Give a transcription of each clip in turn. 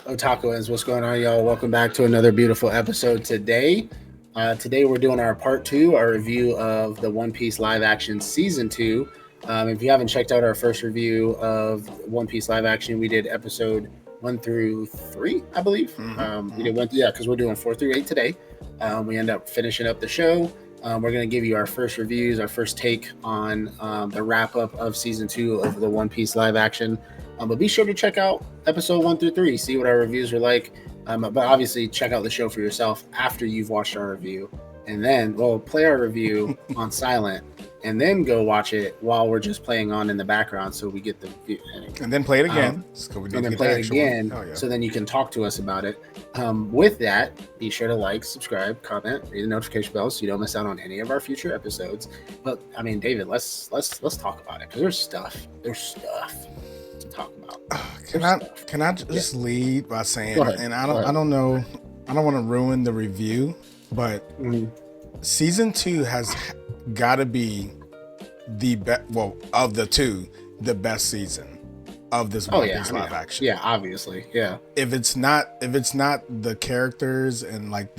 Otaku, what's going on, y'all? Welcome back to another beautiful episode today. Today we're doing our part two, our review of the One Piece live action season two. If you haven't checked out our first review of One Piece live action, we did episode 1 through 3, I believe. We did because we're doing 4 through 8 today. We end up finishing up the show. We're going to give you our first reviews, our first take on the wrap up of season 2 of the One Piece live action. But be sure to check out episode 1 through 3, see what our reviews are like. But obviously, check out the show for yourself after you've watched our review. And then we'll play our review on silent and then go watch it while we're just playing on in the background so we get the view. And then play it again. And then play it again so then you can talk to us about it. With that, be sure to like, subscribe, comment, read the notification bell so you don't miss out on any of our future episodes. But I mean, David, let's talk about it because there's stuff to talk about. Can I just lead by saying, and I don't know, I don't want to ruin the review, but season 2 has got to be the best. Well, of the two, the best season of this One Piece live action. Yeah, obviously, yeah. If it's not the characters and like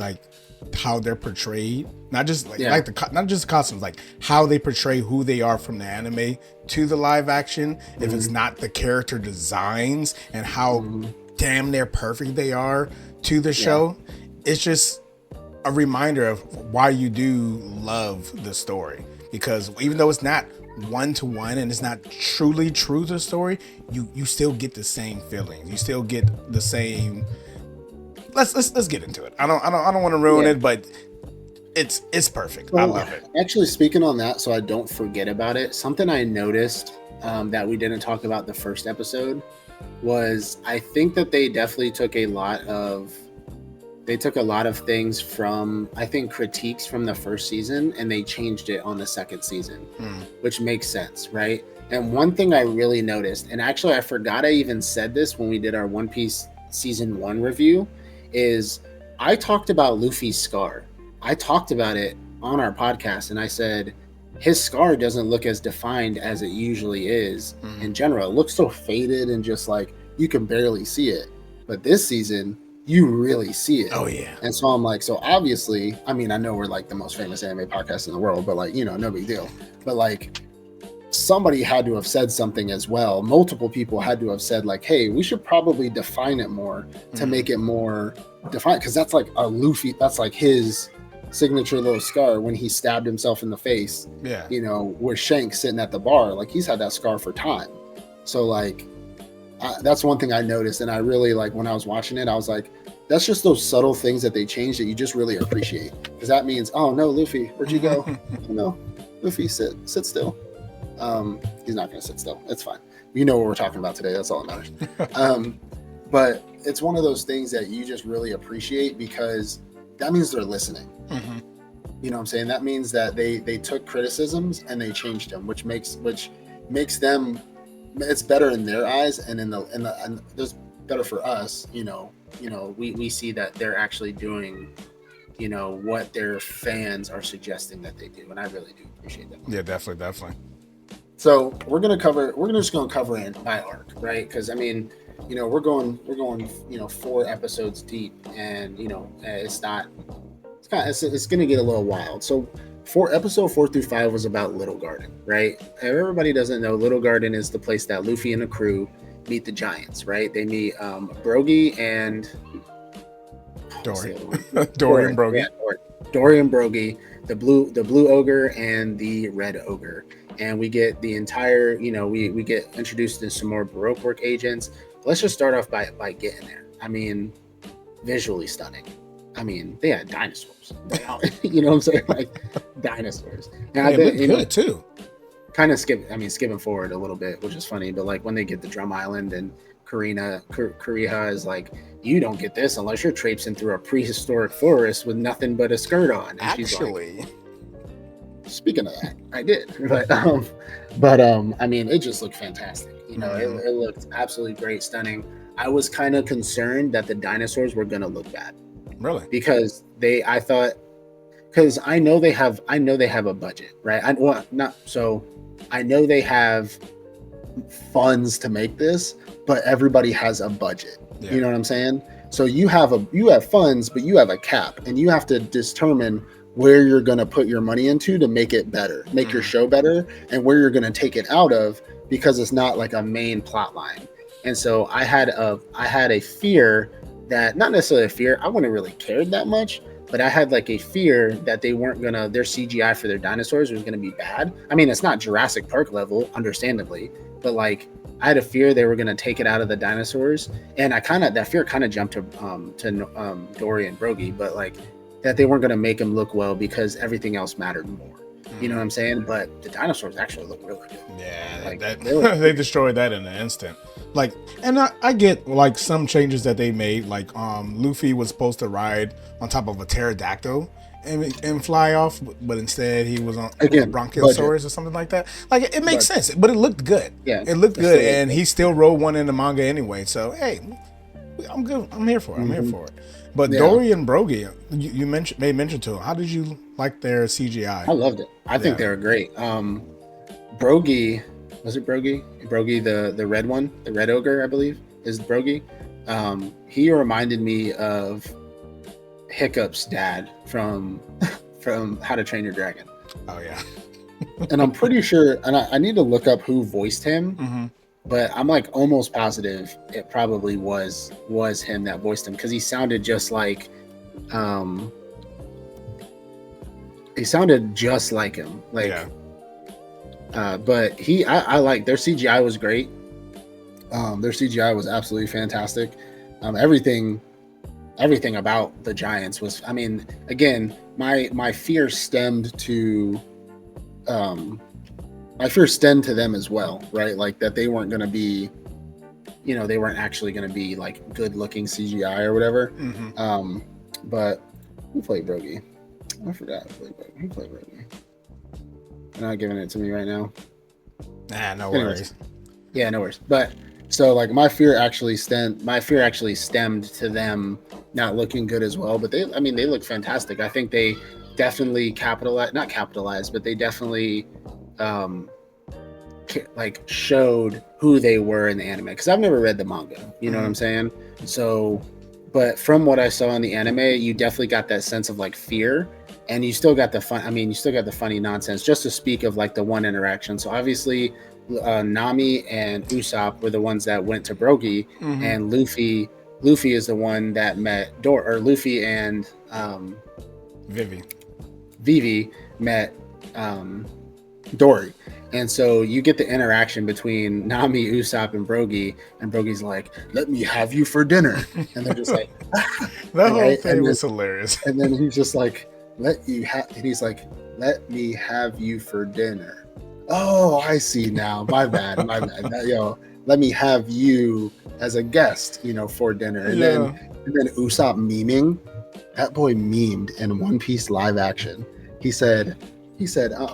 how they're portrayed, not just not just the costumes, like how they portray who they are from the anime to the live action. If it's not the character designs and how damn near perfect they are to the show, it's just a reminder of why you do love the story. Because even though it's not one-to-one and it's not truly true to the story, you still get the same feelings. You still get the same. Let's get into it. I don't want to ruin it, but it's perfect. I love it. Actually, speaking on that, so I don't forget about it, something I noticed that we didn't talk about the first episode was I think that they definitely took a lot of things from, I think, critiques from the first season and they changed it on the second season, which makes sense, right? And one thing I really noticed, and actually I forgot I even said this when we did our One Piece season 1 review, is I talked about Luffy's scar. I talked about it on our podcast and I said his scar doesn't look as defined as it usually is in general. It looks so faded and just like you can barely see it. But this season, you really see it. Oh yeah. And so I'm like, so obviously, I mean, I know we're like the most famous anime podcast in the world, but like, no big deal. But like somebody had to have said something as well. Multiple people had to have said like, hey, we should probably define it more to make it more defined. Because that's like a Luffy, that's like his signature little scar when he stabbed himself in the face. Yeah. With Shanks sitting at the bar, like he's had that scar for time. So like, that's one thing I noticed, and I really like when I was watching it. I was like, "That's just those subtle things that they changed that you just really appreciate." Because that means, oh no, Luffy, where'd you go? Oh, no, Luffy, sit still. He's not gonna sit still. It's fine. You know what we're talking about today. That's all that matters. But it's one of those things that you just really appreciate because that means they're listening. You know what I'm saying? That means that they took criticisms and they changed them, which makes them. It's better in their eyes, and and there's better for us. We see that they're actually doing, what their fans are suggesting that they do, and I really do appreciate that. Yeah, definitely. So we're just gonna cover it by arc, right? Because I mean, we're going 4 episodes deep, and it's gonna get a little wild. So episode 4 through 5 was about Little Garden, right? Everybody doesn't know Little Garden is the place that Luffy and the crew meet the giants, right? They meet Brogy and Dory and Brogy. Yeah, Dory and Brogy, the blue ogre and the red ogre. And we get the entire, we get introduced to some more Baroque work agents. Let's just start off by getting there. I mean, visually stunning. I mean, they had dinosaurs. You know what I'm saying? Like dinosaurs. And I think good too. Kind of skipping forward a little bit, which is funny. But like when they get to Drum Island and Kuriha is like, you don't get this unless you're traipsing through a prehistoric forest with nothing but a skirt on. And actually, she's like, speaking of that, I did. But I mean, it just looked fantastic. It looked absolutely great, stunning. I was kind of concerned that the dinosaurs were gonna look bad. Really? Because I know they have a budget, right? I know they have funds to make this, but everybody has a budget. You know what I'm saying? So you have funds, but you have a cap, and you have to determine where you're going to put your money into to make it better, make your show better, and where you're going to take it out of, because it's not like a main plot line. And so I had a fear that, not necessarily a fear, I wouldn't really cared that much, but I had like a fear that they weren't gonna, their CGI for their dinosaurs was gonna be bad. I mean, it's not Jurassic Park level, understandably, but like I had a fear they were gonna take it out of the dinosaurs, and that fear kind of jumped to Dory and Brogy, but like that they weren't gonna make them look well because everything else mattered more. You know what I'm saying? But the dinosaurs actually look really good. Yeah, like, they destroyed that in an instant. Like, and I get like some changes that they made. Like, Luffy was supposed to ride on top of a pterodactyl and fly off, but instead he was on a Bronchiosaurus or something like that. Like, it makes sense, but it looked good. Yeah, it looked good, and he still rode one in the manga anyway. So hey, I'm good. I'm here for it. I'm here for it. But Dory and Brogy, you made mention to them. How did you like their CGI? I loved it. I think they were great. Brogy, was it Brogy? Brogy, the red one, the red ogre, I believe, is Brogy. He reminded me of Hiccup's dad from How to Train Your Dragon. Oh yeah. And I'm pretty sure, and I need to look up who voiced him. But I'm like almost positive it probably was him that voiced him, because he sounded just like him. Like, but I like their CGI was great. Their CGI was absolutely fantastic. Everything about the giants was, I mean, again, my fear stemmed to them as well, right? Like that they weren't going to be, they weren't actually going to be like good looking CGI or whatever. But who played Brogy? I forgot who played Brogy. They're not giving it to me right now. Nah, no worries. Yeah, no worries. But so like my fear actually stemmed to them not looking good as well. But they look fantastic. I think they definitely not capitalized, but they definitely like showed who they were in the anime, because I've never read the manga, you know what I'm saying? So, but from what I saw in the anime, you definitely got that sense of like fear, and you still got the fun. I mean, you still got the funny nonsense, just to speak of like the one interaction. So obviously Nami and Usopp were the ones that went to Brogy, and Luffy is the one that met Luffy and Vivi met Dory. And so you get the interaction between Nami, Usopp, and Brogy's like, "Let me have you for dinner," and they're just like, that whole thing was hilarious. And then he's just like, "Let me have you for dinner." Oh, I see now. My bad. Let me have you as a guest, for dinner. And then Usopp memeing. That boy memed in One Piece live action. He said,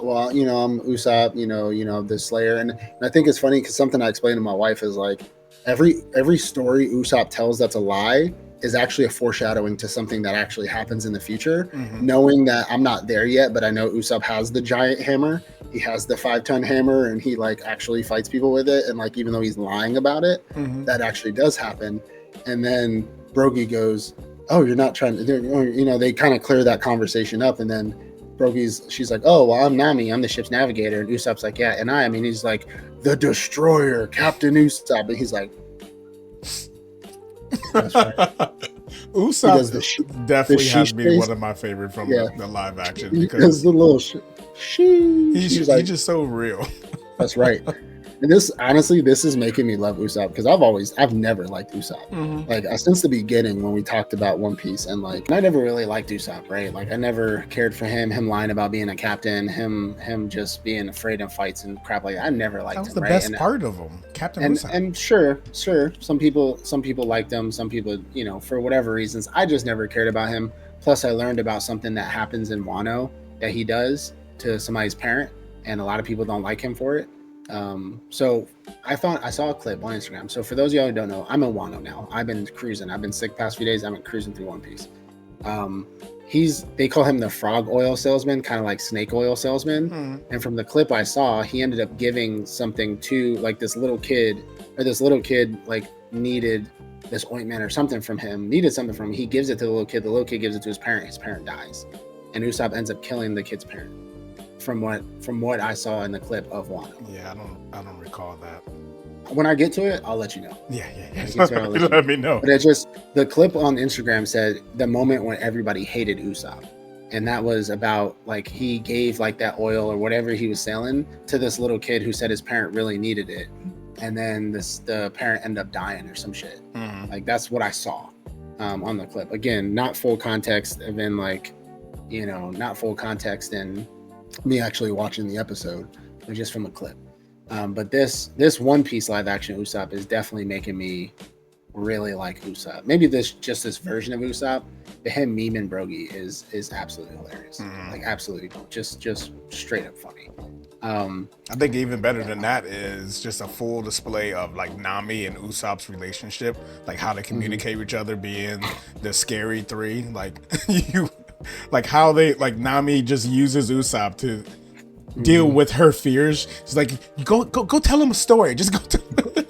well, I'm Usopp, the Slayer. And I think it's funny because something I explained to my wife is like, every story Usopp tells that's a lie is actually a foreshadowing to something that actually happens in the future. Knowing that I'm not there yet, but I know Usopp has the giant hammer. He has the 5-ton hammer, and he like actually fights people with it. And like, even though he's lying about it, that actually does happen. And then Brogy goes, "Oh, you're not trying to," they kind of clear that conversation up. And then she's like, "Oh, well, I'm Nami, I'm the ship's navigator." And Usopp's like, "Yeah, and I mean," he's like, "The Destroyer, Captain Usopp." And he's like, "That's right." Usopp definitely has to be one of my favorite from the live action, because the little he's just so real. That's right. And this is making me love Usopp, because I've never liked Usopp. Like since the beginning when we talked about One Piece, and like I never really liked Usopp, right? Like I never cared for him lying about being a captain, him just being afraid of fights and crap like that. I never liked him. That was the best part of him, Captain Usopp. And sure, some people liked him, some people, for whatever reasons. I just never cared about him. Plus I learned about something that happens in Wano that he does to somebody's parent, and a lot of people don't like him for it. So I saw a clip on Instagram. So for those of y'all who don't know, I'm in Wano now. I've been cruising. I've been sick past few days. I've been cruising through One Piece. They call him the frog oil salesman, kind of like snake oil salesman. And from the clip I saw, he ended up giving something to like this little kid like needed this ointment or something from him, needed something from him. He gives it to the little kid gives it to his parent dies, and Usopp ends up killing the kid's parent, from what I saw in the clip of Wano. Yeah, I don't recall that. When I get to it, I'll let you know. Yeah. Let me know. But it's just, the clip on Instagram said the moment when everybody hated Usopp. And that was about, like, he gave like that oil or whatever he was selling to this little kid who said his parent really needed it. And then the parent ended up dying or some shit. Mm-hmm. Like, that's what I saw on the clip. Again, not full context of in, like, you know, not full context in me actually watching the episode, but just from a clip. But this One Piece live action Usopp is definitely making me really like Usopp. Maybe this version of Usopp, but him memeing Brogy is absolutely hilarious. Mm-hmm. Like, absolutely just straight up funny. I think even better than that is just a full display of like Nami and Usopp's relationship, like how they communicate with each other, being the scary three. Like like how they, like, Nami just uses Usopp to deal with her fears. It's like, go tell him a story. Just go tell him.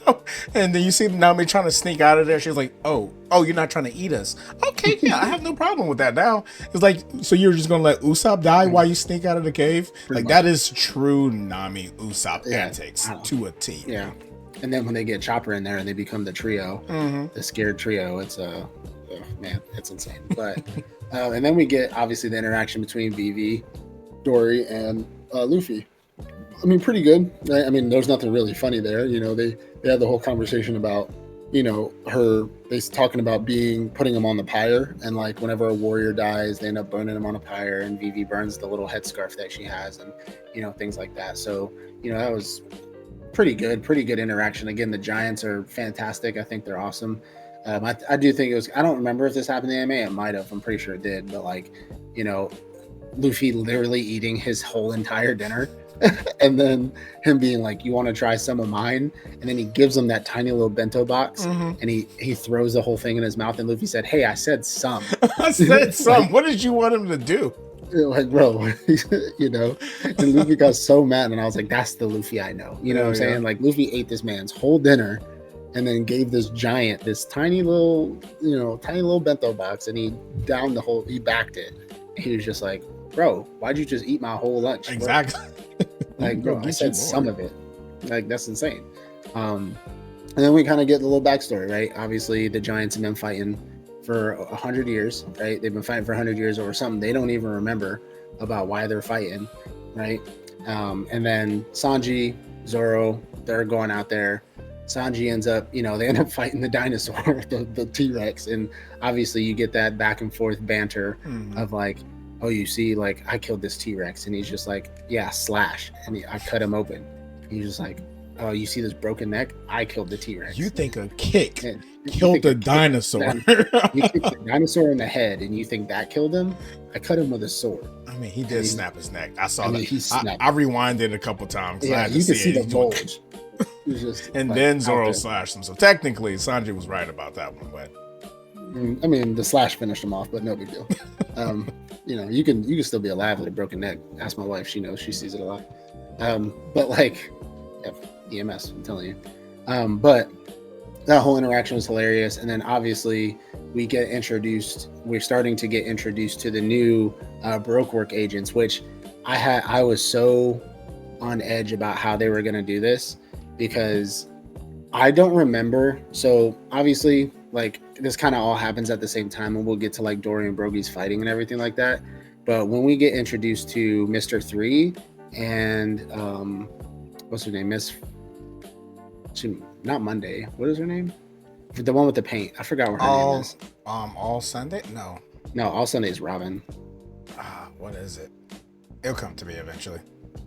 And then you see Nami trying to sneak out of there. She's like, oh, you're not trying to eat us. Okay, yeah, I have no problem with that now. It's like, so you're just gonna let Usopp die while you sneak out of the cave? Pretty much. That is true Nami Usopp antics to a T. Yeah. And then when they get Chopper in there and they become the trio, the scared trio, it's man, it's insane. But and then we get obviously the interaction between Vivi, Dory, and Luffy. I mean, pretty good. Right? I mean, there's nothing really funny there. You know, they had the whole conversation about, you know, they talking about putting him on the pyre, and like whenever a warrior dies, they end up burning him on a pyre, and Vivi burns the little headscarf that she has, and, you know, things like that. So, you know, that was pretty good interaction. Again, the giants are fantastic. I think they're awesome. I do think it was, I don't remember if this happened in the anime. It might have. I'm pretty sure it did. But, like, you know, Luffy literally eating his whole entire dinner and then him being like, you want to try some of mine? And then he gives him that tiny little bento box, and he throws the whole thing in his mouth, and Luffy said, hey, I said some. I said some. Like, what did you want him to do? Like, bro, you know, and Luffy got so mad, and I was like, that's the Luffy I know. You know what I'm saying? Like, Luffy ate this man's whole dinner and then gave this giant this tiny little bento box, and he backed it. He was just like, bro, why'd you just eat my whole lunch? Exactly. Like, bro, I said some of it. Like, that's insane. And then we kind of get the little backstory, right? Obviously, the giants have been fighting for 100 years, right? They've been fighting for 100 years over something they don't even remember about why they're fighting, right? And then Sanji, Zoro, they're going out there. Sanji ends up, you know, they end up fighting the dinosaur, the T-Rex, and obviously you get that back and forth banter of like, oh, you see, like, I killed this T-Rex, and he's just like, yeah, slash, and I cut him open. He's just like, oh, you see this broken neck? I killed the T-Rex. You think a kick killed the dinosaur? You kicked the dinosaur in the head, and you think that killed him? I cut him with a sword. I mean, he did snap his neck. I saw that. I rewinded a couple times. Yeah, you could see the bulge. And then Zoro slashed him. So technically, Sanji was right about that one. But I mean, the slash finished him off, but no big deal. You know, you can still be alive with a broken neck. Ask my wife; she knows, she sees it a lot. But like, yeah, EMS, I'm telling you. But that whole interaction was hilarious. And then obviously we're starting to get introduced to the new Baroque work agents, which I was so on edge about how they were going to do this, because I don't remember. So obviously, like, this kind of all happens at the same time, and we'll get to like Dory and Brogy's fighting and everything like that. But when we get introduced to Mr. 3 and what's her name? Not Monday. What is her name? The one with the paint. I forgot what her name is. All Sunday? No, All Sunday is Robin. What is it? It'll come to me eventually.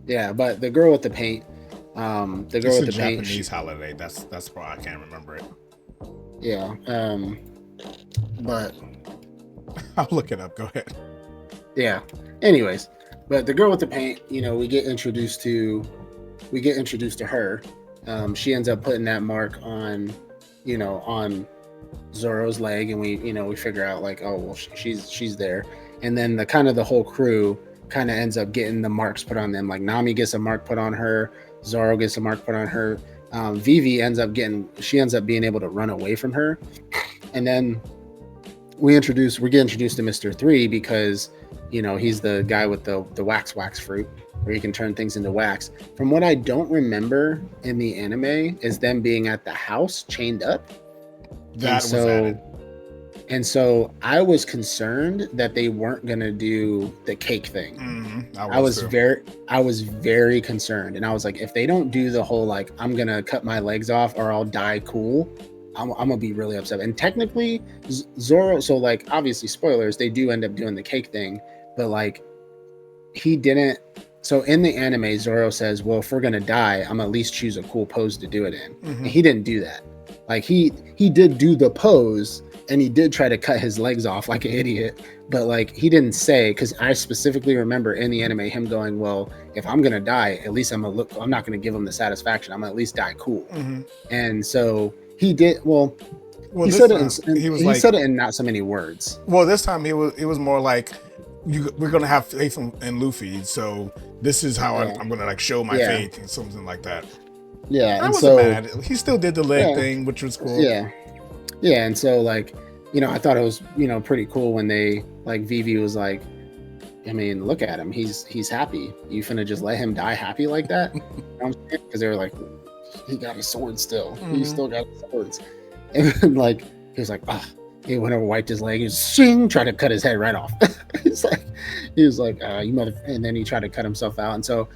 Yeah, but the girl with the paint. The girl with the paint. Japanese holiday. That's why I can't remember it. Yeah. But I'll look it up. Go ahead. Yeah. Anyways, but the girl with the paint, you know, we get introduced to her. She ends up putting that mark on Zoro's leg, and we figure out like, oh well, she's there. And then the whole crew kind of ends up getting the marks put on them. Like, Nami gets a mark put on her, Zoro gets a mark put on her. Vivi ends up being able to run away from her. And then we get introduced to Mr. 3 because, he's the guy with the wax fruit where he can turn things into wax. From what I don't remember in the anime is them being at the house chained up. Was added. And so I was concerned that they weren't going to do the cake thing. Mm-hmm. I was very concerned. And I was like, if they don't do the whole, like, I'm going to cut my legs off or I'll die cool, I'm going to be really upset. And technically Zoro, so like, obviously spoilers, they do end up doing the cake thing, but like he didn't. So in the anime, Zoro says, well, if we're going to die, I'm at least choose a cool pose to do it in. Mm-hmm. And he didn't do that. Like he did do the pose and he did try to cut his legs off like an idiot, but like he didn't say, because I specifically remember in the anime him going, well, if I'm going to die, at least I'm not going to give him the satisfaction. I'm going to at least die cool. Mm-hmm. And so he did. Well, he said it in not so many words. Well, this time it was more like, we're going to have faith in Luffy. So this is how I'm going to like show my faith and something like that. Yeah. I wasn't mad. He still did the leg thing, which was cool. Yeah. Yeah. And so like, I thought it was, pretty cool when they like Vivi was like, I mean, look at him. He's happy. You finna just let him die happy like that? Because they were like, he got his sword still. Mm-hmm. He still got his swords. And then, like, he was like, he went over, wiped his leg, he was tried to cut his head right off. he was like, you mother, and then he tried to cut himself out. And so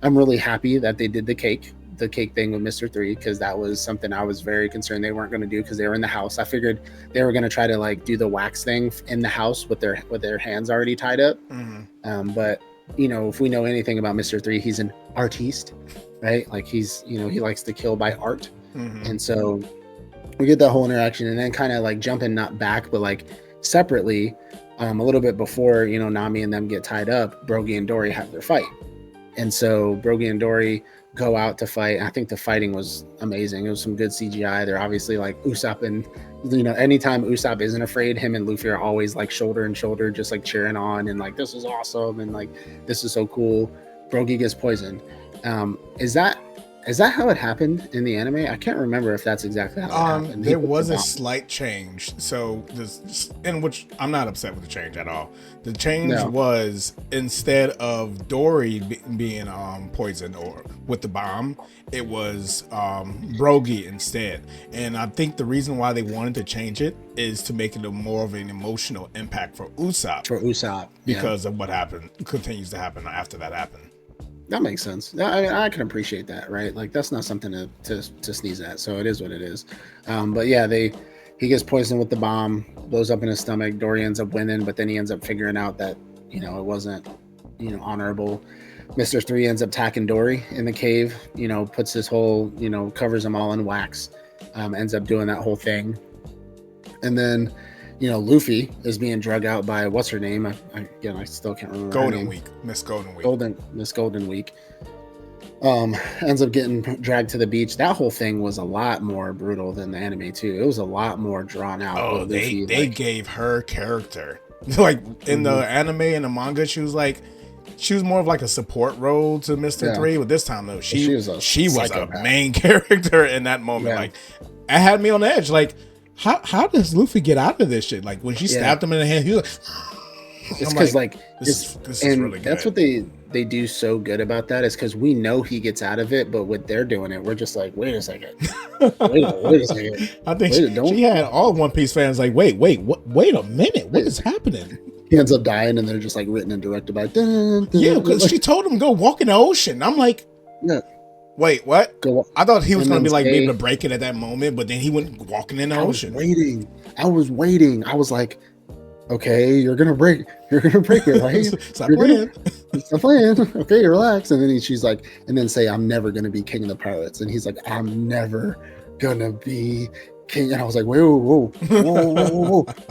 I'm really happy that they did the cake thing with Mr. 3, because that was something I was very concerned they weren't going to do, because they were in the house. I figured they were going to try to like do the wax thing in the house with their hands already tied up. Mm-hmm. But if we know anything about Mr. 3, he's an artiste, right? Like he's he likes to kill by art. Mm-hmm. And so we get that whole interaction, and then kind of like jumping not back but like separately, a little bit before Nami and them get tied up, Brogy and Dory have their fight. And so Brogy and Dory go out to fight. I think the fighting was amazing. It was some good CGI. They're obviously like Usopp, and anytime Usopp isn't afraid, him and Luffy are always like shoulder and shoulder, just like cheering on and like, this is awesome and like, this is so cool. Brogy gets poisoned. Is that how it happened in the anime? I can't remember if that's exactly how it happened. There was a slight change. So in which I'm not upset with the change at all. The change was, instead of Dory being poisoned or with the bomb, it was Brogy instead. And I think the reason why they wanted to change it is to make it more of an emotional impact for Usopp. Because of what continues to happen after that happened. That makes sense. I can appreciate that, right? Like that's not something to sneeze at. So it is what it is. But yeah, he gets poisoned with the bomb, blows up in his stomach. Dory ends up winning, but then he ends up figuring out that it wasn't honorable. Mr. 3 ends up attacking Dory in the cave. Puts this whole covers them all in wax. Ends up doing that whole thing, and then Luffy is being drug out by what's her name? I still can't remember. Miss Golden Week. Ends up getting dragged to the beach. That whole thing was a lot more brutal than the anime too. It was a lot more drawn out. Oh, they gave her character. Like in the anime and the manga, she was more of like a support role to Mr. 3, but this time though, she was a main character in that moment. Yeah. Like it had me on the edge. Like, how does Luffy get out of this shit? Like when she stabbed him in the hand, he was like, it's because like this is really good. That's what they do so good about that, is because we know he gets out of it, but when they're doing it, we're just like, wait a second. wait a second. I think she had all One Piece fans like, wait a minute, what is happening? He ends up dying, and they're just like written and directed by. Because she told him go walk in the ocean. I'm like, wait, what? I thought he was going to be like able to break it at that moment, but then he went walking in the ocean. I was waiting. I was like, okay, you're going to break it, right? Stop playing. Okay, relax. And then she's like, and then say, I'm never going to be king of the pirates. And he's like, I'm never going to be king. And I was like, whoa. I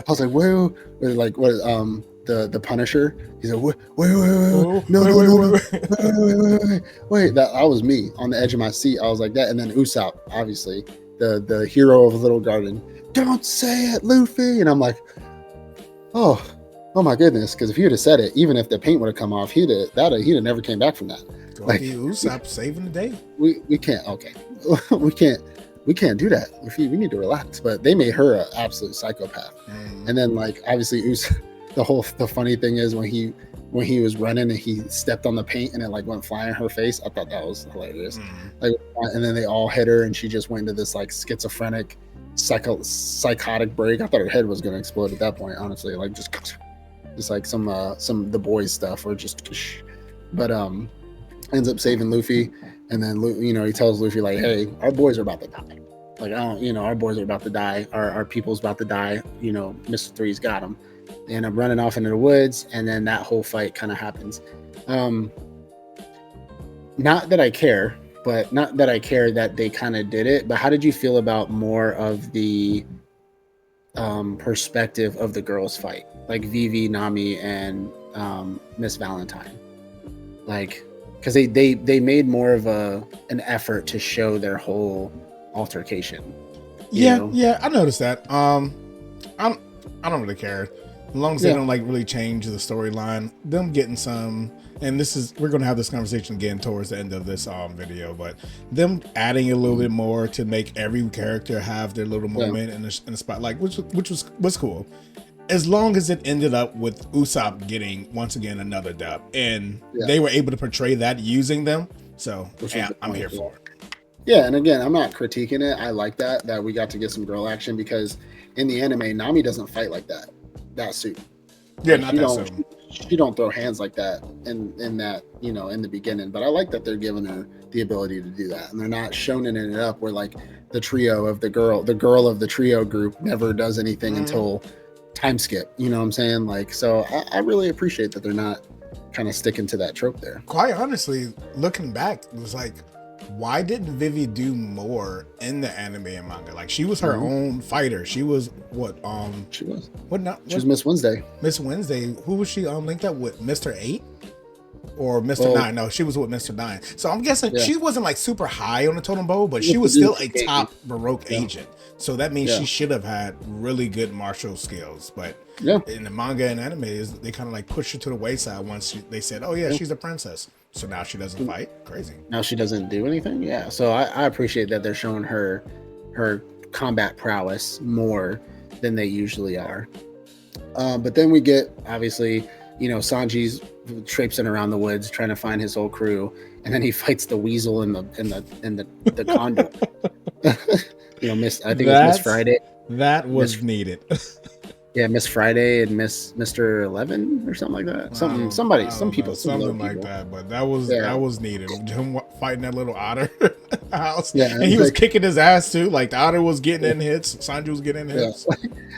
was like, whoa. Like, what, the Punisher. He's like, wait, no. Wait, that was me on the edge of my seat. I was like that. And then Usopp, obviously, the hero of Little Garden. Don't say it, Luffy. And I'm like, oh my goodness. Because if he would have said it, even if the paint would have come off, he'd have never came back from that. Like Usopp saving the day. We can't. Okay, we can't. we can't do that. We need to relax. But they made her an absolute psychopath. And then like obviously the funny thing is when he was running and he stepped on the paint and it like went flying in her face. I thought that was hilarious. Like, and then they all hit her and she just went into this like schizophrenic psychotic break. I thought her head was going to explode at that point, honestly. Like just like some the boys stuff or just, but ends up saving Luffy. And then he tells Luffy like, hey, our boys are about to die. Like, I don't, our boys are about to die. Our people's about to die. Mr. Three's got them. They end up running off into the woods, and then that whole fight kind of happens. Not that I care that they kind of did it, but how did you feel about more of the perspective of the girls' fight? Like Vivi, Nami, and Miss Valentine. Like, because they made more of an effort to show their whole altercation. Yeah, I noticed that. I don't really care. As long as they don't like really change the storyline, them getting some, and we're going to have this conversation again towards the end of this video, but them adding a little bit more to make every character have their little moment in the spotlight, which was cool. As long as it ended up with Usopp getting once again another dub, and they were able to portray that using them. So I'm here for it. Yeah, and again, I'm not critiquing it. I like that we got to get some girl action, because in the anime, Nami doesn't fight like that suit. Yeah, not that suit. She don't throw hands like that in that, in the beginning. But I like that they're giving her the ability to do that, and they're not shonen it up where like the trio of the girl of the trio group never does anything until time skip. You know what I'm saying? Like, so I really appreciate that they're not kind of sticking to that trope there. Quite honestly, looking back, it was like, why didn't Vivi do more in the anime and manga? Like, she was her own fighter. She was she was Miss Wednesday. Miss Wednesday. Who was she linked up with? Mr. 8 or Mr. 9? No, she was with Mr. 9. So I'm guessing she wasn't like super high on the totem pole, but she was still a top Baroque agent. So that means she should have had really good martial skills. But in the manga and anime, they kind of like pushed her to the wayside once they said, oh yeah, she's a princess. So now she doesn't fight? Crazy. Now she doesn't do anything? Yeah. So I appreciate that they're showing her combat prowess more than they usually are. But then we get, obviously, Sanji's traipsing around the woods trying to find his whole crew, and then he fights the weasel in the condor. I think it's Miss Friday. That was needed. Yeah, Miss Friday and Mr. 11 or something like that. Some people like that, but that was needed. Him fighting that little otter house, and he was kicking his ass too. Like the otter was getting in hits, Sanji was getting in hits.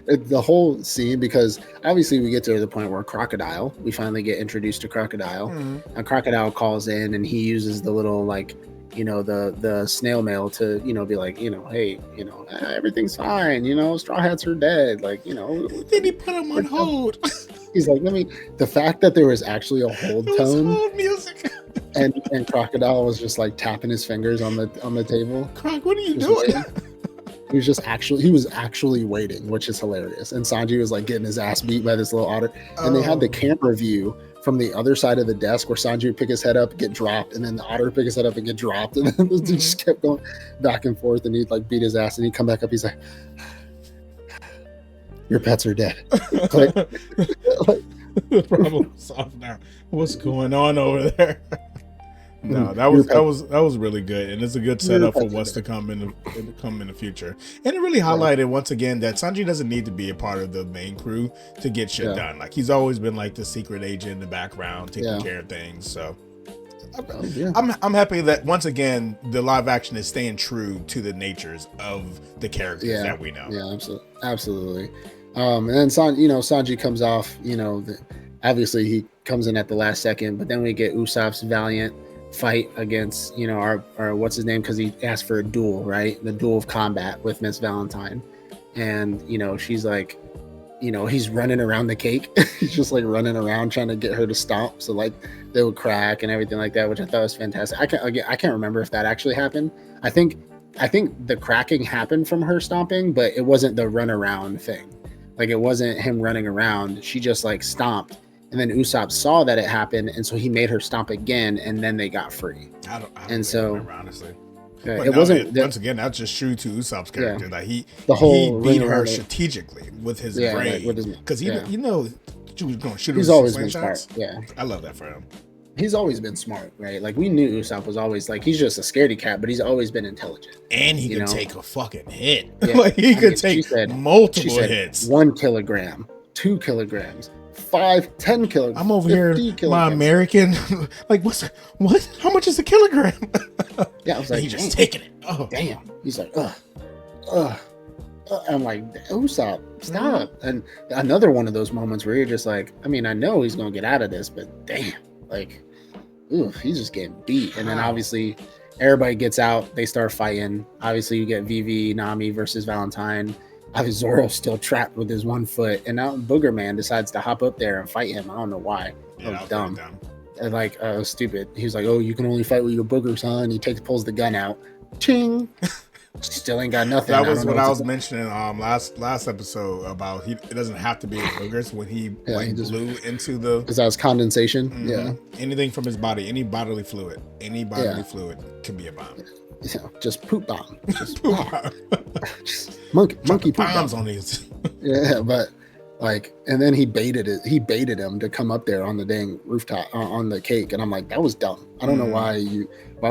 The whole scene, because obviously we get to the point where we finally get introduced to Crocodile, and Crocodile calls in and he uses the little like, the snail mail to, be like, hey, everything's fine, Straw Hats are dead. Like, Then he put him on hold. He's like, the fact that there was actually a hold tone. Hold music. and Crocodile was just like tapping his fingers on the table. Croc, what are you doing? He was actually waiting, which is hilarious. And Sanji was like getting his ass beat by this little otter. And they had the camera view from the other side of the desk where Sanji would pick his head up, get dropped, and then the otter would pick his head up and get dropped. And then it just kept going back and forth, and he'd like beat his ass, and he'd come back up, he's like, your pets are dead. The problem solved now. What's going on over there? No, that was really good, and it's a good setup for what's to come in the future. And it really highlighted once again that Sanji doesn't need to be a part of the main crew to get shit done. Like, he's always been like the secret agent in the background, taking care of things. So I'm happy that once again the live action is staying true to the natures of the characters that we know. Yeah, absolutely. And then Sanji comes off. Obviously he comes in at the last second, but then we get Usopp's valiant fight against our what's his name, because he asked for a duel, right? The duel of combat with Miss Valentine, and she's like, he's running around the cake. He's just like running around trying to get her to stop, so like they would crack and everything like that, which I thought was fantastic. I can't remember if that actually happened. I think the cracking happened from her stomping, but it wasn't the run around thing. Like, it wasn't him running around. She just like stomped. And then Usopp saw that it happened, and so he made her stomp again, and then they got free. I don't remember, honestly. Yeah, But it no, wasn't once again, that's just true to Usopp's character. yeah, That the he whole beat ring her around strategically with his yeah, like brain with his because yeah. she was going to shoot her He's with some always been smart. slingshots. Yeah. I love that for him. He's always been smart, right? Like we knew Usopp was always like he's just a scaredy cat, but he's always been intelligent. And he you could know? take a fucking hit. Yeah. Like he could She take said multiple hits. 1 kilogram, 2 kilograms, 5, 10 kilograms. I'm over here, kilograms. my American. Like what? How much is a kilogram? Yeah, I was like, he's just taking it. Oh, damn. He's like, ugh. I'm like, Usopp, stop. And another one of those moments where you're just like, I mean, I know he's gonna get out of this, but damn, like, ooh, he's just getting beat. And then obviously everybody gets out, they start fighting. Obviously, you get Vivi, Nami versus Valentine. Obviously, Zoro's still trapped with his 1 foot, and now Booger Man decides to hop up there and fight him. I don't know why. yeah, That was dumb. And like, stupid. He was like, "Oh, you can only fight with your boogers, huh?" And he pulls the gun out. Ching. Still ain't got nothing. That was what I was mentioning last episode about it doesn't have to be boogers when he blew into the because that was condensation. Mm-hmm. Yeah, anything from his body, any bodily fluid can be a bomb. Yeah, just poop bomb. Just, poop bomb. Just monkey poop bombs bomb. on these. Yeah, but like, and then he baited him to come up there on the dang rooftop on the cake, and I'm like, that was dumb. I don't know why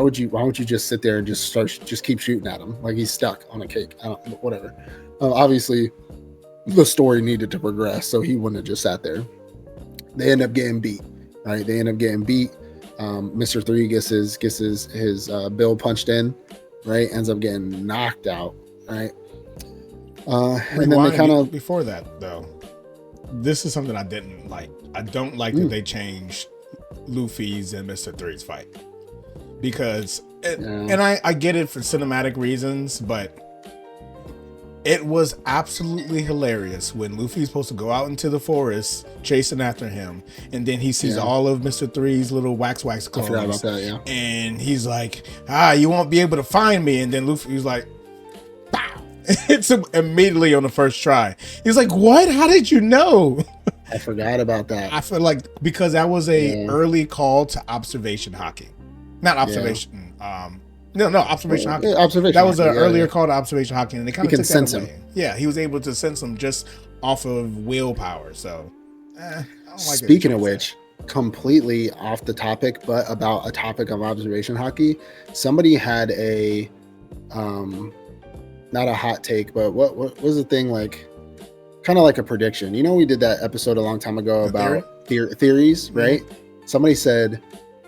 would you just sit there and just keep shooting at him like he's stuck on a cake? Whatever. Obviously, the story needed to progress, so he wouldn't have just sat there. They end up getting beat, right? Mr. 3 gets his bill punched in, right? Ends up getting knocked out, right? And then they kind of before that though. This is something I didn't like. I don't like that they changed Luffy's and Mr. 3's fight. Because and I get it for cinematic reasons, but it was absolutely hilarious when Luffy's supposed to go out into the forest chasing after him, and then he sees all of Mr. 3's little wax clones. I forgot about that, yeah. And he's like, you won't be able to find me. And then Luffy's like, pow! It's immediately on the first try. He's like, what? How did you know? I forgot about that. I feel like because that was a early call to observation hockey. Not observation. Observation hockey. Observation. That was an earlier call to observation hockey, and they kind of took sense that away. him. Yeah, he was able to sense him just off of willpower. So, I don't like speaking of which, completely off the topic, but about a topic of observation hockey. Somebody had a, not a hot take, but what was the thing like? Kind of like a prediction. You know, we did that episode a long time ago about theories, right? Somebody said,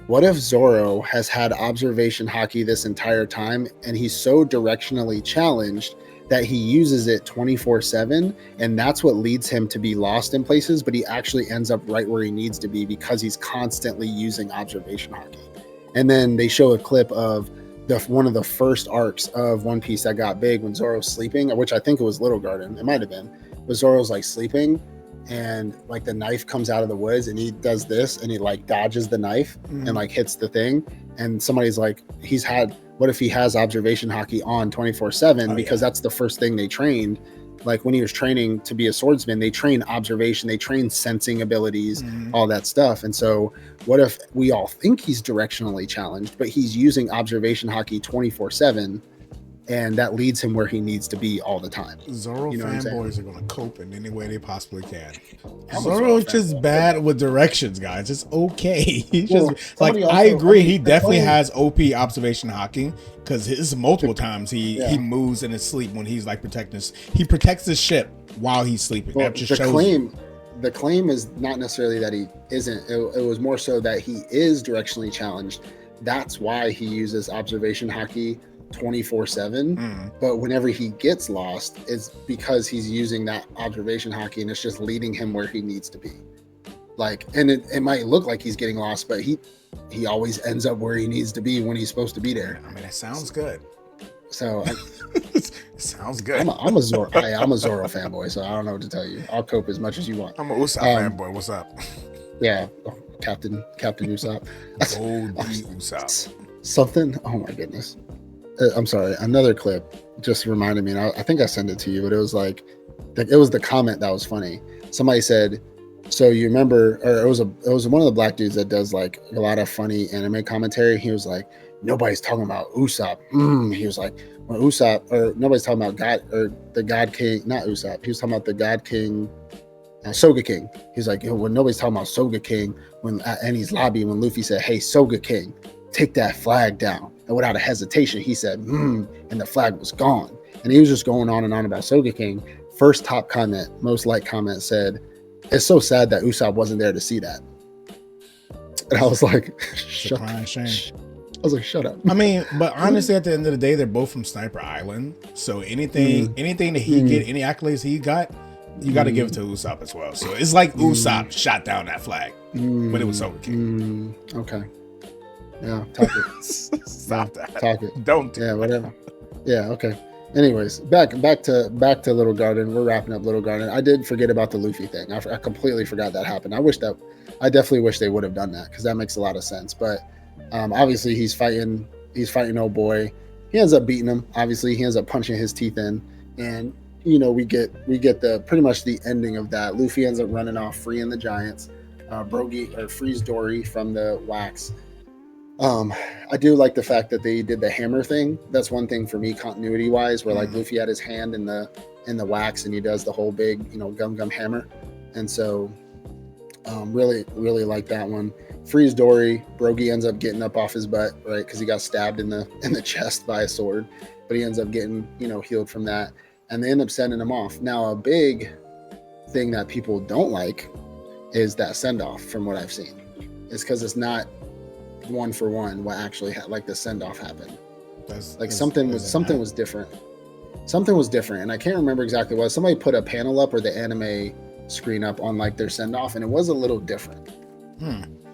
what if Zoro has had observation hockey this entire time and he's so directionally challenged that he uses it 24/7, and that's what leads him to be lost in places, but he actually ends up right where he needs to be because he's constantly using observation hockey. And then they show a clip of one of the first arcs of One Piece that got big when Zoro's sleeping, which I think it was Little Garden. It might have been. But Zoro's like sleeping, and like the knife comes out of the woods, and he does this, and he like dodges the knife and like hits the thing. And somebody's like, what if he has observation hockey on 24/7? Because that's the first thing they trained. Like when he was training to be a swordsman, they train observation, they train sensing abilities, all that stuff. And so what if we all think he's directionally challenged, but he's using observation hockey 24/7? And that leads him where he needs to be all the time. Zoro fanboys are going to cope in any way they possibly can. Zoro's just bad with directions, guys. It's okay. He's just like, I agree. He definitely has OP observation hockey because his multiple times he moves in his sleep when he's like he protects his ship while he's sleeping. Well, that just shows the claim is not necessarily that he isn't. It was more so that he is directionally challenged. That's why he uses observation hockey 24/7, but whenever he gets lost, it's because he's using that observation hockey, and it's just leading him where he needs to be. Like, and it might look like he's getting lost, but he always ends up where he needs to be when he's supposed to be there. I mean, it sounds good. So it sounds good. I'm a Zoro fanboy, so I don't know what to tell you. I'll cope as much as you want. I'm a Usopp fanboy. What's up? Yeah, Captain Usopp. Usopp. Something. Oh my goodness. I'm sorry. Another clip just reminded me, and I think I sent it to you, but it was like, it was the comment that was funny. Somebody said, "So you remember?" Or it was one of the black dudes that does like a lot of funny anime commentary. He was like, nobody's talking about Usopp. He was like, when Usopp, or nobody's talking about God, or the God King, not Usopp. He was talking about the God King, Soga King. He's like, when nobody's talking about Soga King, when at Eni's lobby, when Luffy said, "Hey, Soga King, take that flag down," and without a hesitation, he said, and the flag was gone. And he was just going on and on about Soga King. First top comment, most liked comment said, "It's so sad that Usopp wasn't there to see that." And I was like, shut up. Shame. I was like, shut up. I mean, but honestly, at the end of the day, they're both from Sniper Island. So anything that he get, any accolades he got, you got to give it to Usopp as well. So it's like Usopp shot down that flag, but it was Soga King. Okay. Yeah, talk it. Stop that. Talk it. Don't. Yeah, whatever. Yeah, okay. Anyways, back to Little Garden. We're wrapping up Little Garden. I did forget about the Luffy thing. I completely forgot that happened. I definitely wish they would have done that because that makes a lot of sense. But obviously he's fighting old boy. He ends up beating him. Obviously he ends up punching his teeth in, and we get the pretty much the ending of that. Luffy ends up running off, freeing the giants. Frees Dory from the wax. I do like the fact that they did the hammer thing. That's one thing for me, continuity wise, where like Luffy had his hand in the wax and he does the whole big gum hammer, and so really like that one. Frees Dory. Brogy ends up getting up off his butt, right, because he got stabbed in the chest by a sword, but he ends up getting healed from that, and they end up sending him off. Now a big thing that people don't like is that send off. From what I've seen, is because it's not one for one what actually like the send off happened. Something was different. Something was different, and I can't remember exactly what. Somebody put a panel up or the anime screen up on like their send off, and it was a little different.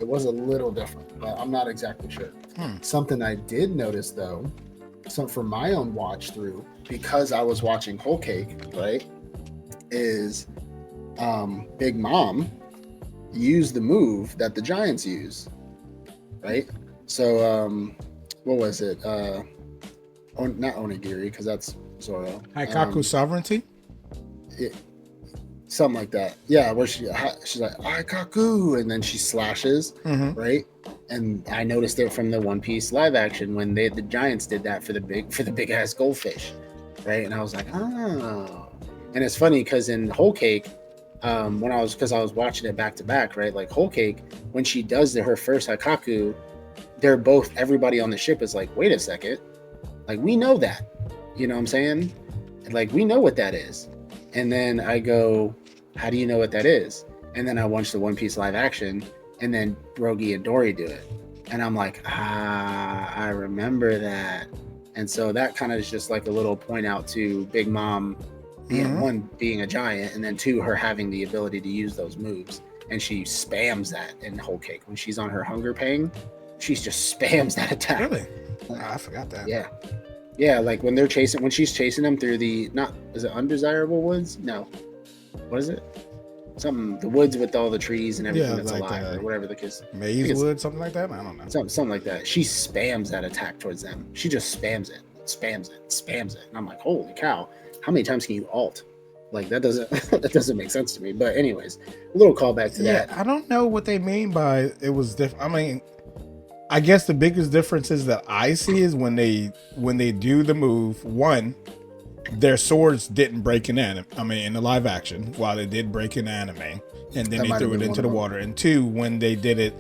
It was a little different, but I'm not exactly sure. Something I did notice though, for my own watch through, because I was watching Whole Cake, right, is Big Mom used the move that the Giants use, right? So what was it? Not Onigiri, because that's Zoro. Haikaku sovereignty? Something like that. Yeah, where she's like, Haikaku, and then she slashes, right? And I noticed it from the One Piece live action when the Giants did that for the big ass goldfish, right? And I was like, oh. And it's funny because in Whole Cake, because I was watching it back to back, right? Like Whole Cake, when she does her first Haikaku, everybody on the ship is like, wait a second, like we know that, you know what I'm saying? Like we know what that is. And then I go, how do you know what that is? And then I watch the One Piece live action, and then Brogy and Dory do it, and I'm like, I remember that. And so that kind of is just like a little point out to Big Mom, one, being a giant, and then two, her having the ability to use those moves. And she spams that in Whole Cake. When she's on her hunger pain, she just spams that attack. Really? I forgot that. Yeah. Yeah, like when she's chasing them through is it undesirable woods? No. What is it? The woods with all the trees and everything that's like alive, or whatever the case. Maze wood, something like that? I don't know. Something like that. She spams that attack towards them. She just spams it. And I'm like, holy cow. How many times can you ult? Like that doesn't make sense to me. But anyways, a little callback to that. I don't know what they mean by it was different. I mean, I guess the biggest differences that I see is when they do the move, one, their swords didn't break in the live action, while they did break in anime, and then they threw it into the water. And two, when they did it